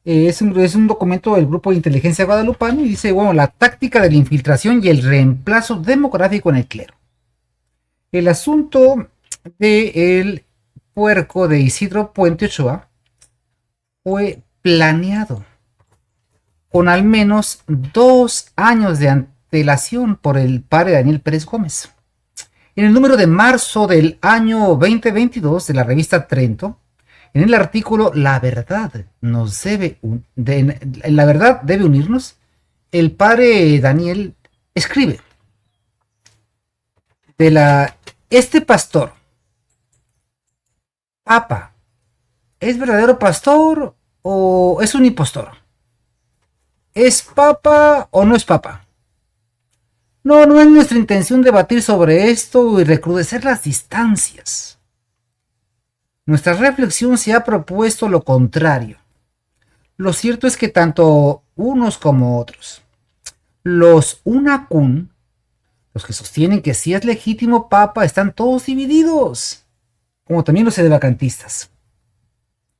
Es un documento del Grupo de Inteligencia Guadalupano y dice, bueno, la táctica de la infiltración y el reemplazo demográfico en el clero. El asunto del puerco de Isidro Puente Ochoa fue planeado con al menos 2 años de antelación por el padre Daniel Pérez Gómez. En el número de marzo del año 2022 de la revista Trento, en el artículo La verdad la verdad debe unirnos, el padre Daniel escribe este pastor, Papa, ¿es verdadero pastor o es un impostor? ¿Es papa o no es papa? No es nuestra intención debatir sobre esto y recrudecer las distancias. Nuestra reflexión se ha propuesto lo contrario. Lo cierto es que tanto unos como otros, los unacun, los que sostienen que sí es legítimo papa, están todos divididos, como también los sedevacantistas.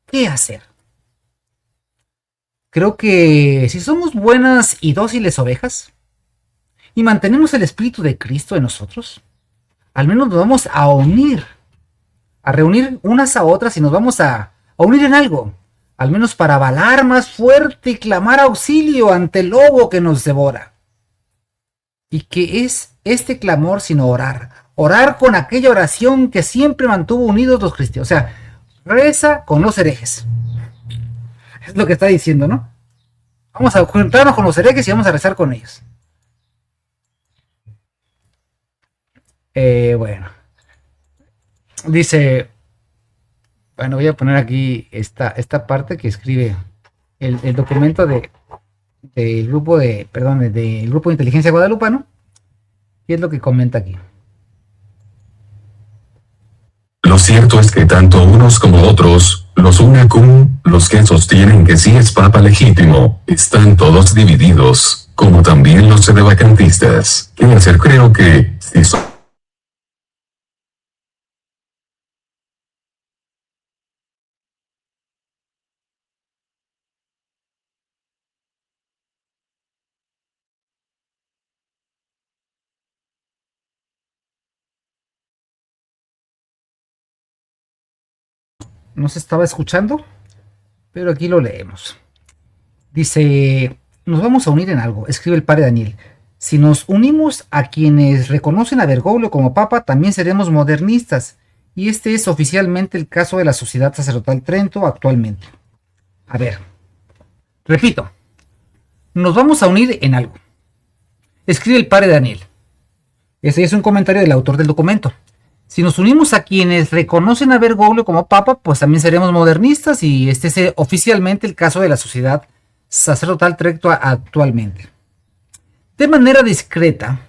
¿Qué hacer? Creo que si somos buenas y dóciles ovejas y mantenemos el espíritu de Cristo en nosotros, al menos nos vamos a unir, a reunir unas a otras y nos vamos a unir en algo, al menos para balar más fuerte y clamar auxilio ante el lobo que nos devora. ¿Y qué es este clamor sino orar? Orar con aquella oración que siempre mantuvo unidos los cristianos. O sea, reza con los herejes. Es lo que está diciendo, ¿no? Vamos a juntarnos con los herejes y vamos a rezar con ellos. Bueno. Dice... Bueno, voy a poner aquí esta parte que escribe el documento del grupo del grupo de inteligencia guadalupano. Y es lo que comenta aquí. Lo cierto es que tanto unos como otros, los UNACUM, los que sostienen que sí es papa legítimo, están todos divididos, como también los sedevacantistas. ¿Qué hacer? Creo que, si son No se estaba escuchando, pero aquí lo leemos. Dice, nos vamos a unir en algo, escribe el padre Daniel. Si nos unimos a quienes reconocen a Bergoglio como papa, también seremos modernistas. Y este es oficialmente el caso de la Sociedad Sacerdotal Trento actualmente. A ver, repito, nos vamos a unir en algo. Escribe el padre Daniel. Ese es un comentario del autor del documento. Si nos unimos a quienes reconocen a Bergoglio como papa, pues también seremos modernistas y este es oficialmente el caso de la Sociedad Sacerdotal Trento actualmente. De manera discreta,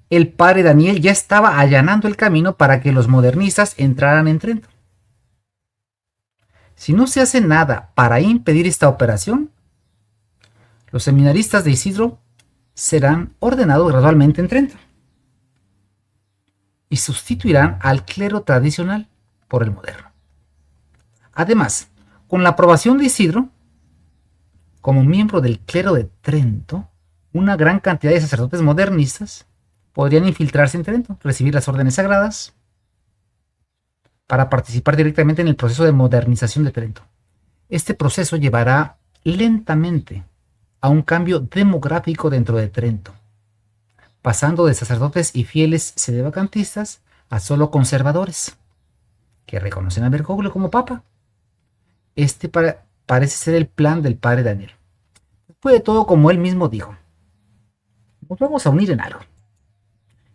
el padre Daniel ya estaba allanando el camino para que los modernistas entraran en Trento. Si no se hace nada para impedir esta operación, los seminaristas de Isidro serán ordenados gradualmente en Trento y sustituirán al clero tradicional por el moderno. Además, con la aprobación de Isidro, como miembro del clero de Trento, una gran cantidad de sacerdotes modernistas podrían infiltrarse en Trento, recibir las órdenes sagradas, para participar directamente en el proceso de modernización de Trento. Este proceso llevará lentamente a un cambio demográfico dentro de Trento, pasando de sacerdotes y fieles sedevacantistas a solo conservadores, que reconocen a Bergoglio como papa. Este parece ser el plan del padre Daniel. Después de todo, como él mismo dijo, nos vamos a unir en algo,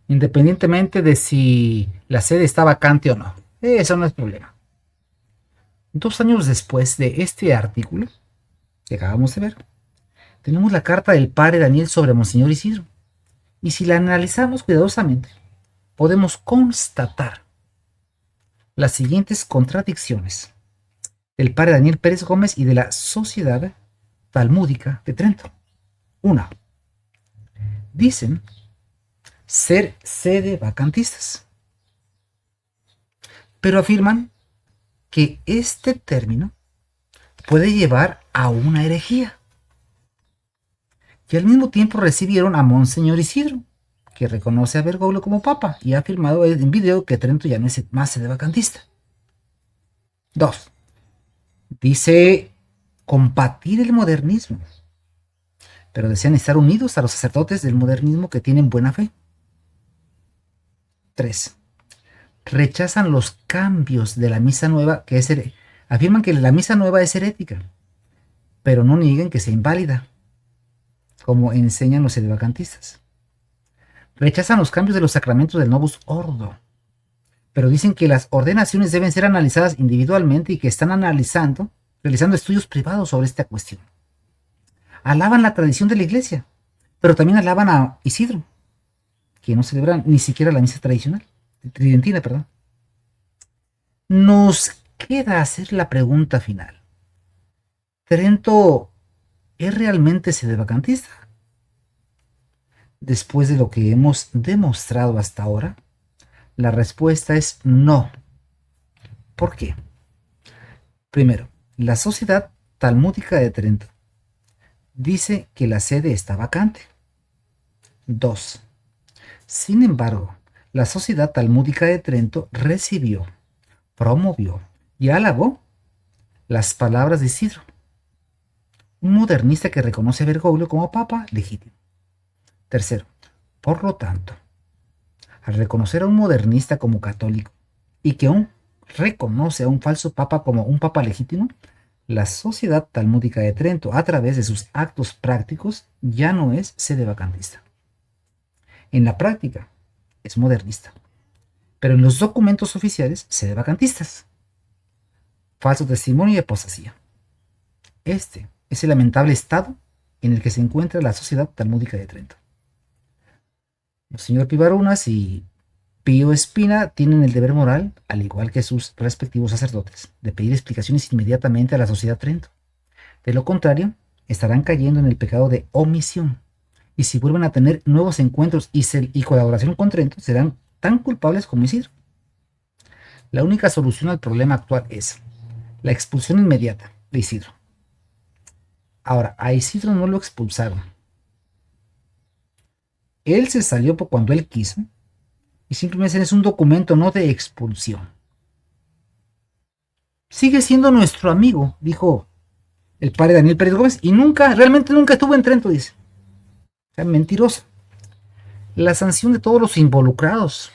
independientemente de si la sede está vacante o no. Eso no es problema. 2 años después de este artículo que acabamos de ver, tenemos la carta del padre Daniel sobre Monseñor Isidro. Y si la analizamos cuidadosamente, podemos constatar las siguientes contradicciones del padre Daniel Pérez Gómez y de la Sociedad Talmúdica de Trento. 1. Dicen ser sedevacantistas, pero afirman que este término puede llevar a una herejía. Y al mismo tiempo recibieron a Monseñor Isidro, que reconoce a Bergoglio como papa y ha afirmado en video que Trento ya no es más sedevacantista. 2. Dice combatir el modernismo, pero desean estar unidos a los sacerdotes del modernismo que tienen buena fe. 3. Rechazan los cambios de la misa nueva, afirman que la misa nueva es herética, pero no niegan que sea inválida, como enseñan los sedevacantistas. Rechazan los cambios de los sacramentos del Novus Ordo, pero dicen que las ordenaciones deben ser analizadas individualmente y que están realizando estudios privados sobre esta cuestión. Alaban la tradición de la iglesia, pero también alaban a Isidro, que no celebran ni siquiera la misa tradicional, tridentina, perdón. Nos queda hacer la pregunta final. ¿Trento es realmente sedevacantista? Después de lo que hemos demostrado hasta ahora, la respuesta es no. ¿Por qué? Primero, la Sociedad Talmúdica de Trento dice que la sede está vacante. 2. Sin embargo, La Sociedad Talmúdica de Trento recibió, promovió y alabó las palabras de Isidro, un modernista que reconoce a Bergoglio como papa legítimo. Tercero, por lo tanto, al reconocer a un modernista como católico y que aún reconoce a un falso papa como un papa legítimo, la Sociedad Talmúdica de Trento, a través de sus actos prácticos, ya no es sedevacantista. En la práctica, es modernista, pero en los documentos oficiales, sedevacantistas. Falso testimonio y apostasía. Este es el lamentable estado en el que se encuentra la Sociedad Talmúdica de Trento. El señor Pivarunas y Pío Espina tienen el deber moral, al igual que sus respectivos sacerdotes, de pedir explicaciones inmediatamente a la Sociedad Trento. De lo contrario, estarán cayendo en el pecado de omisión, y si vuelven a tener nuevos encuentros y colaboración con Trento, serán tan culpables como Isidro. La única solución al problema actual es la expulsión inmediata de Isidro. Ahora, a Isidro no lo expulsaron. Él se salió por cuando él quiso, y simplemente es un documento no de expulsión. Sigue siendo nuestro amigo, dijo el padre Daniel Pérez Gómez, y realmente nunca estuvo en Trento, dice. O sea, mentiroso. La sanción de todos los involucrados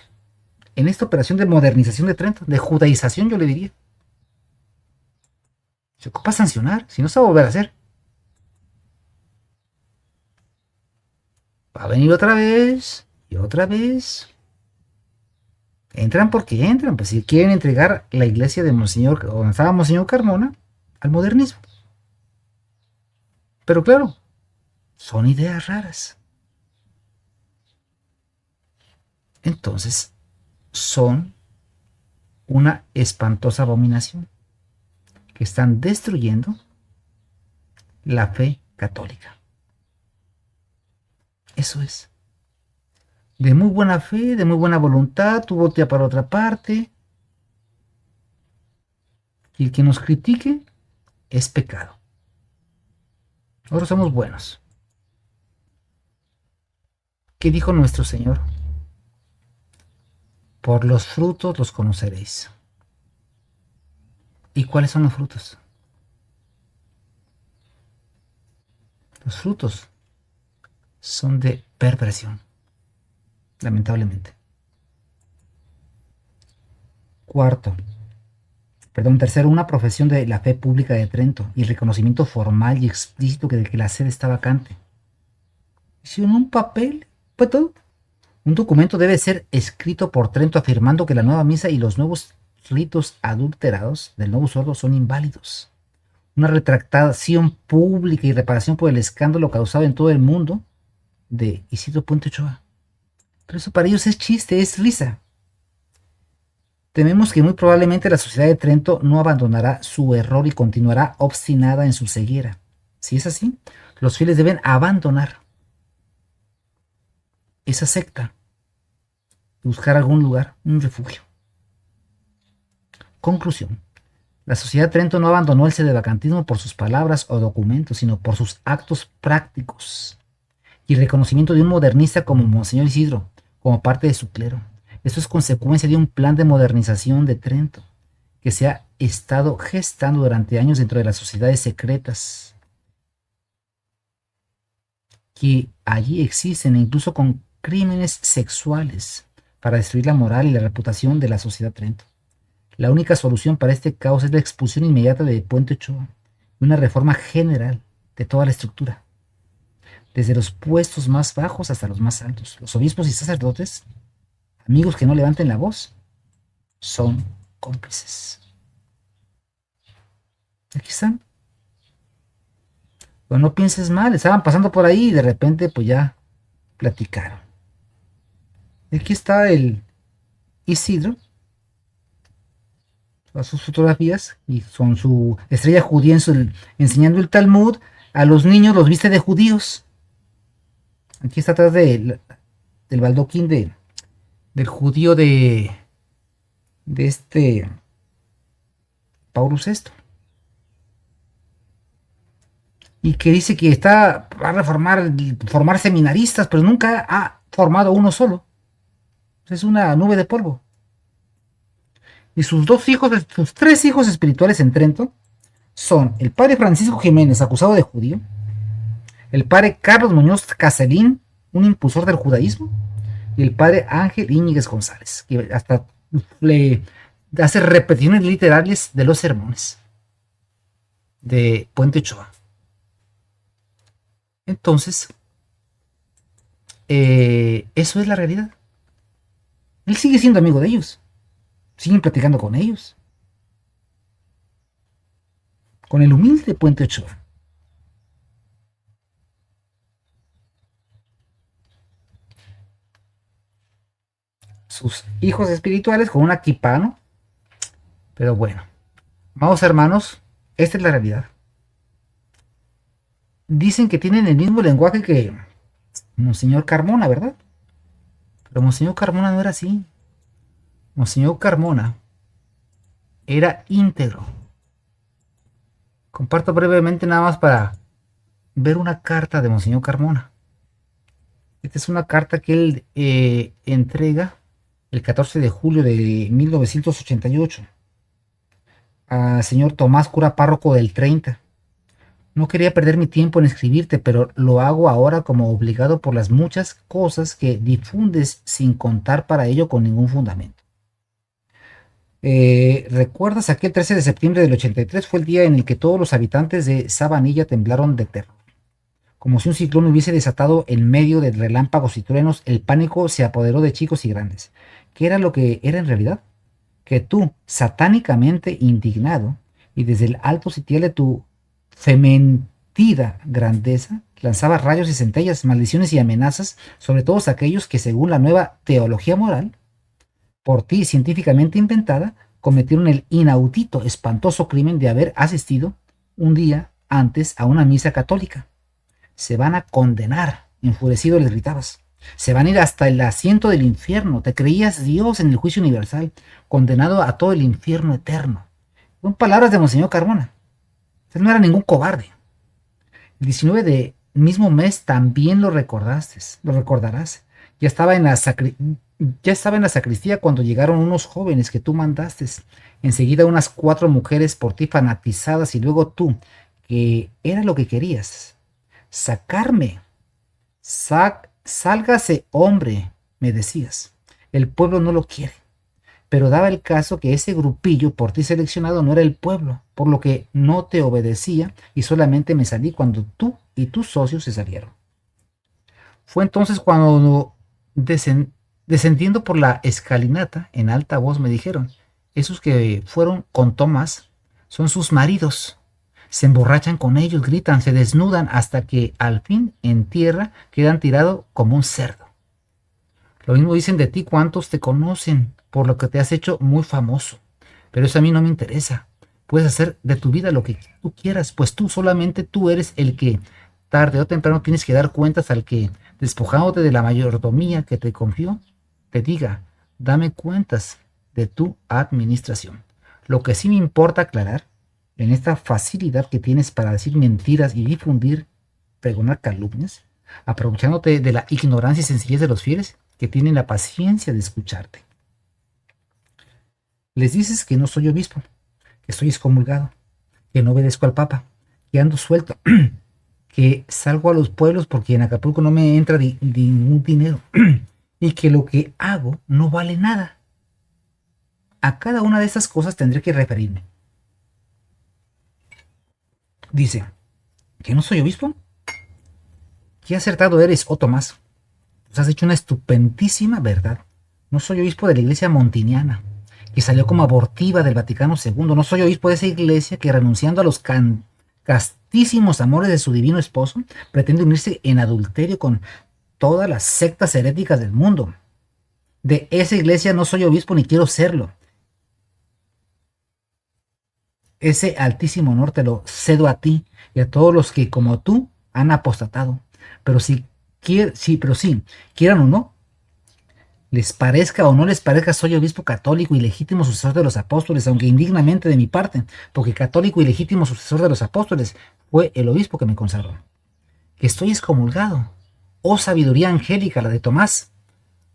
en esta operación de modernización de Trento, de judaización, yo le diría. Se ocupa sancionar, si no se va a volver a hacer. Va a venir otra vez y otra vez. Entran porque entran, pues si quieren entregar la iglesia de Monseñor, donde estaba Monseñor Carmona, al modernismo. Pero claro, son ideas raras. Entonces, son una espantosa abominación que están destruyendo la fe católica. Eso es. De muy buena fe, de muy buena voluntad, tú voltea para otra parte. Y el que nos critique es pecado. Ahora somos buenos. ¿Qué dijo nuestro Señor? Por los frutos los conoceréis. ¿Y cuáles son los frutos? Los frutos son de perversión, lamentablemente. Tercero, una profesión de la fe pública de Trento y reconocimiento formal y explícito de que la sede está vacante. Hicieron un papel, pues todo. Un documento debe ser escrito por Trento afirmando que la nueva misa y los nuevos ritos adulterados del nuevo sordo son inválidos. Una retractación pública y reparación por el escándalo causado en todo el mundo de Isidro Puente Ochoa. Pero eso para ellos es chiste, es risa. Tememos que muy probablemente la Sociedad de Trento no abandonará su error y continuará obstinada en su ceguera. Si es así, los fieles deben abandonar esa secta y buscar algún lugar, un refugio. Conclusión. La Sociedad de Trento no abandonó el sedevacantismo por sus palabras o documentos, sino por sus actos prácticos y reconocimiento de un modernista como Monseñor Isidro, como parte de su clero. Esto es consecuencia de un plan de modernización de Trento que se ha estado gestando durante años dentro de las sociedades secretas que allí existen, incluso con crímenes sexuales para destruir la moral y la reputación de la Sociedad Trento. La única solución para este caos es la expulsión inmediata de Puente Ochoa y una reforma general de toda la estructura, desde los puestos más bajos hasta los más altos. Los obispos y sacerdotes, amigos que no levanten la voz, son cómplices. Aquí están. Pero no pienses mal, estaban pasando por ahí y de repente pues ya platicaron. Aquí está el Isidro, todas sus fotografías, y son su estrella judía enseñando el Talmud. A los niños los viste de judíos. Aquí está atrás del baldoquín del judío de Paulo VI. Y que dice que va a formar seminaristas, pero nunca ha formado uno solo. Es una nube de polvo. Y sus sus tres hijos espirituales en Trento son el padre Francisco Jiménez, acusado de judío, el padre Carlos Muñoz Caselín, un impulsor del judaísmo, y el padre Ángel Íñiguez González, que hasta le hace repeticiones literales de los sermones de Puente Ochoa. Entonces, eso es la realidad. Él sigue siendo amigo de ellos, siguen platicando con ellos, con el humilde Puente Ochoa. Sus hijos espirituales con una kippah, ¿no? Pero bueno, amados hermanos, esta es la realidad. Dicen que tienen el mismo lenguaje que Monseñor Carmona, ¿verdad? Pero Monseñor Carmona no era así. Monseñor Carmona era íntegro. Comparto brevemente nada más para ver una carta de Monseñor Carmona. Esta es una carta que él entrega el 14 de julio de 1988 al señor Tomás, cura párroco del 30. No quería perder mi tiempo en escribirte, pero lo hago ahora como obligado por las muchas cosas que difundes sin contar para ello con ningún fundamento. ¿Recuerdas aquel 13 de septiembre del 83? Fue el día en el que todos los habitantes de Sabanilla temblaron de terror. Como si un ciclón hubiese desatado en medio de relámpagos y truenos, el pánico se apoderó de chicos y grandes. ¿Qué era lo que era en realidad? Que tú, satánicamente indignado, y desde el alto sitial de tu fementida grandeza, lanzabas rayos y centellas, maldiciones y amenazas sobre todos aquellos que, según la nueva teología moral, por ti científicamente inventada, cometieron el inaudito, espantoso crimen de haber asistido un día antes a una misa católica. Se van a condenar, enfurecido les gritabas. Se van a ir hasta el asiento del infierno. Te creías Dios en el juicio universal, condenado a todo el infierno eterno. Son palabras de Monseñor Carmona. Usted no era ningún cobarde. El 19 de mismo mes también lo recordarás. Ya estaba en la sacristía cuando llegaron unos jóvenes que tú mandaste. Enseguida unas 4 mujeres por ti fanatizadas y luego tú, que era lo que querías. Sacarme. Sálgase, hombre, me decías. El pueblo no lo quiere. Pero daba el caso que ese grupillo por ti seleccionado no era el pueblo, por lo que no te obedecía y solamente me salí cuando tú y tus socios se salieron. Fue entonces cuando, descendiendo por la escalinata, en alta voz me dijeron: esos que fueron con Tomás son sus maridos. Se emborrachan con ellos, gritan, se desnudan hasta que al fin en tierra quedan tirados como un cerdo. Lo mismo dicen de ti cuantos te conocen, por lo que te has hecho muy famoso. Pero eso a mí no me interesa. Puedes hacer de tu vida lo que tú quieras, pues solamente tú eres el que tarde o temprano tienes que dar cuentas al que, despojándote de la mayordomía que te confió, te diga: dame cuentas de tu administración. Lo que sí me importa aclarar, en esta facilidad que tienes para decir mentiras y difundir, pregonar calumnias, aprovechándote de la ignorancia y sencillez de los fieles que tienen la paciencia de escucharte. Les dices que no soy obispo, que estoy excomulgado, que no obedezco al Papa, que ando suelto, que salgo a los pueblos porque en Acapulco no me entra ningún dinero y que lo que hago no vale nada. A cada una de estas cosas tendré que referirme. Dice: ¿que no soy obispo? Qué acertado eres, oh Tomás. Nos has dicho una estupendísima verdad. No soy obispo de la iglesia montiniana, que salió como abortiva del Vaticano II. No soy obispo de esa iglesia que, renunciando a los castísimos amores de su divino esposo, pretende unirse en adulterio con todas las sectas heréticas del mundo. De esa iglesia no soy obispo ni quiero serlo. Ese altísimo honor te lo cedo a ti y a todos los que, como tú, han apostatado. Pero sí, quieran o no, les parezca o no les parezca, soy obispo católico y legítimo sucesor de los apóstoles, aunque indignamente de mi parte, porque católico y legítimo sucesor de los apóstoles fue el obispo que me consagró. Que estoy excomulgado. Oh sabiduría angélica, la de Tomás.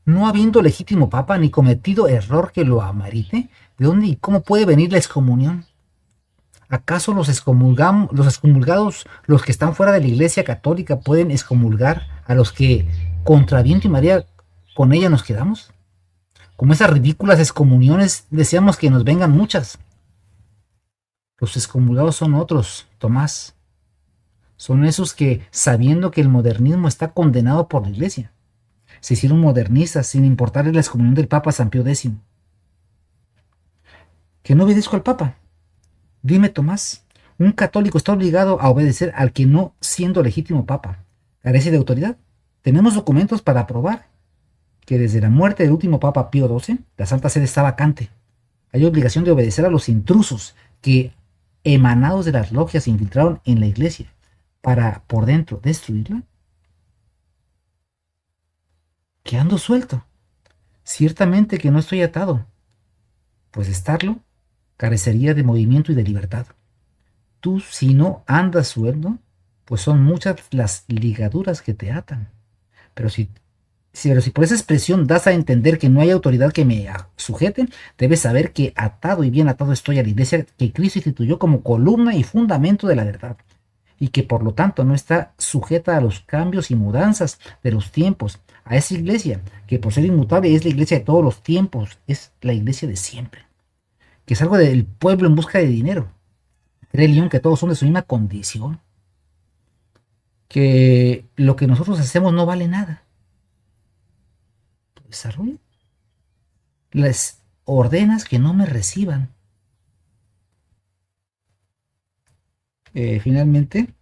no habiendo legítimo papa ni cometido error que lo amerite, ¿de dónde y cómo puede venir la excomunión? ¿Acaso los excomulgados, los que están fuera de la Iglesia Católica, pueden excomulgar a los que contra viento y marea con ella nos quedamos? Como esas ridículas excomuniones, deseamos que nos vengan muchas. Los excomulgados son otros, Tomás. Son esos que, sabiendo que el modernismo está condenado por la Iglesia, se hicieron modernistas sin importarles la excomunión del Papa San Pío X. Que no obedezco al Papa. Dime, Tomás, ¿un católico está obligado a obedecer al que no, siendo legítimo Papa, carece de autoridad? Tenemos documentos para probar que desde la muerte del último Papa Pío XII, la Santa Sede está vacante. Hay obligación de obedecer a los intrusos que, emanados de las logias, se infiltraron en la Iglesia para, por dentro, destruirla. Que ando suelto. Ciertamente que no estoy atado, pues estarlo carecería de movimiento y de libertad. Tú, si no andas suelto, pues son muchas las ligaduras que te atan. Pero si por esa expresión das a entender que no hay autoridad que me sujete, debes saber que atado y bien atado estoy a la Iglesia que Cristo instituyó como columna y fundamento de la verdad, y que por lo tanto no está sujeta a los cambios y mudanzas de los tiempos, a esa Iglesia que por ser inmutable es la Iglesia de todos los tiempos, es la Iglesia de siempre, que salgo del pueblo en busca de dinero. Cree León que todos son de su misma condición, que lo que nosotros hacemos no vale nada. Desarrollo. Les ordenas que no me reciban. Finalmente,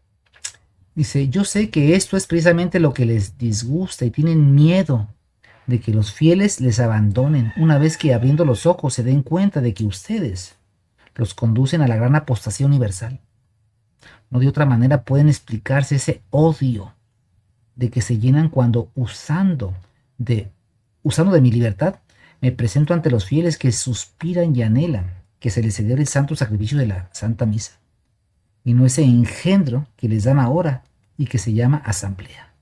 dice, yo sé que esto es precisamente lo que les disgusta y tienen miedo de que los fieles les abandonen una vez que abriendo los ojos se den cuenta de que ustedes los conducen a la gran apostasía universal. No de otra manera pueden explicarse ese odio de que se llenan cuando usando de mi libertad, me presento ante los fieles que suspiran y anhelan que se les cediera el santo sacrificio de la Santa Misa, y no ese engendro que les dan ahora y que se llama asamblea.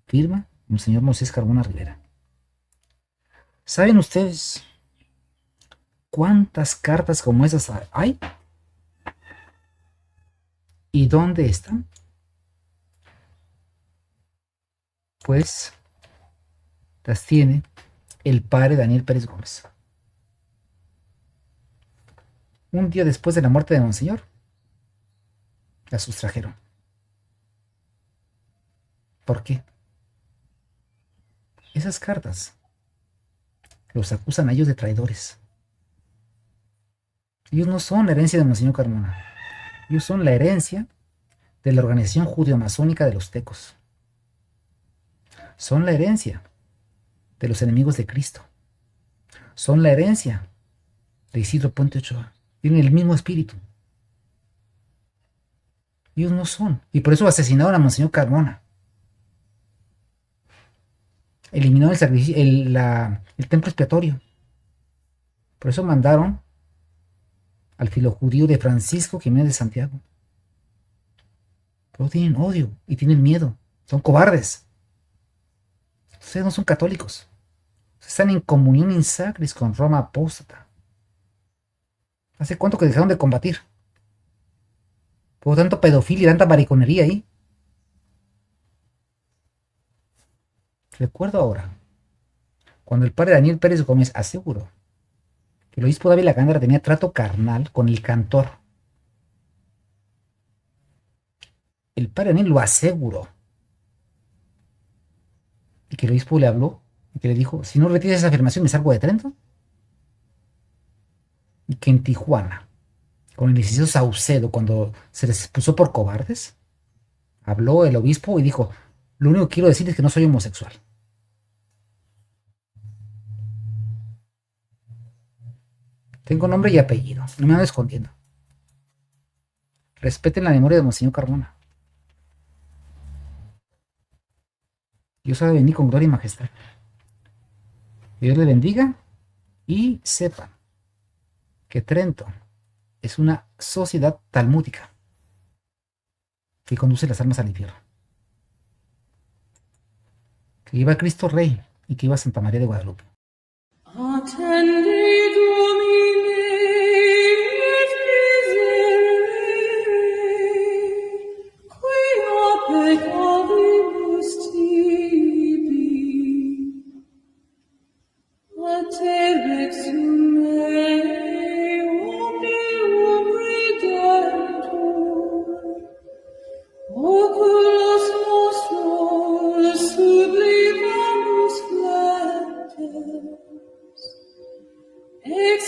Firma Monseñor Moisés Carbona Rivera. ¿Saben ustedes cuántas cartas como esas hay? ¿Y dónde están? Pues las tiene el padre Daniel Pérez Gómez. Un día después de la muerte de Monseñor, las sustrajeron. ¿Por qué? Esas cartas los acusan a ellos de traidores. Ellos no son la herencia de Monseñor Carmona. Ellos son la herencia de la organización judeo-masónica de los tecos. Son la herencia de los enemigos de Cristo. Son la herencia de Isidro Puente Ochoa. Tienen el mismo espíritu. Ellos no son. Y por eso asesinaron a Monseñor Carmona. Eliminaron el templo expiatorio. Por eso mandaron al filojudío de Francisco Jiménez de Santiago. Pero tienen odio y tienen miedo. Son cobardes. Ustedes no son católicos. Están en comunión in sacris con Roma apóstata. ¿Hace cuánto que dejaron de combatir? Por tanto pedofilia y tanta mariconería ahí. Recuerdo ahora, cuando el padre Daniel Pérez Gómez aseguró que el obispo Dávila Gándara tenía trato carnal con el cantor. El padre Daniel lo aseguró. Y que el obispo le habló y que le dijo, si no retiras esa afirmación me salgo de Trento. Y que en Tijuana, con el licenciado Saucedo, cuando se les expulsó por cobardes, habló el obispo y dijo, lo único que quiero decir es que no soy homosexual. Tengo nombre y apellido, no me ando escondiendo. Respeten la memoria de Monseñor Carmona. Dios ha de venir con gloria y majestad. Que Dios le bendiga y sepan que Trento es una sociedad talmúdica que conduce las almas al infierno. Que viva Cristo Rey y que iba a Santa María de Guadalupe. Attende Domine et miserere, quia peccavibus tibi. A te exume omnium redemptor, oculos nostros sublimamus flattes, ex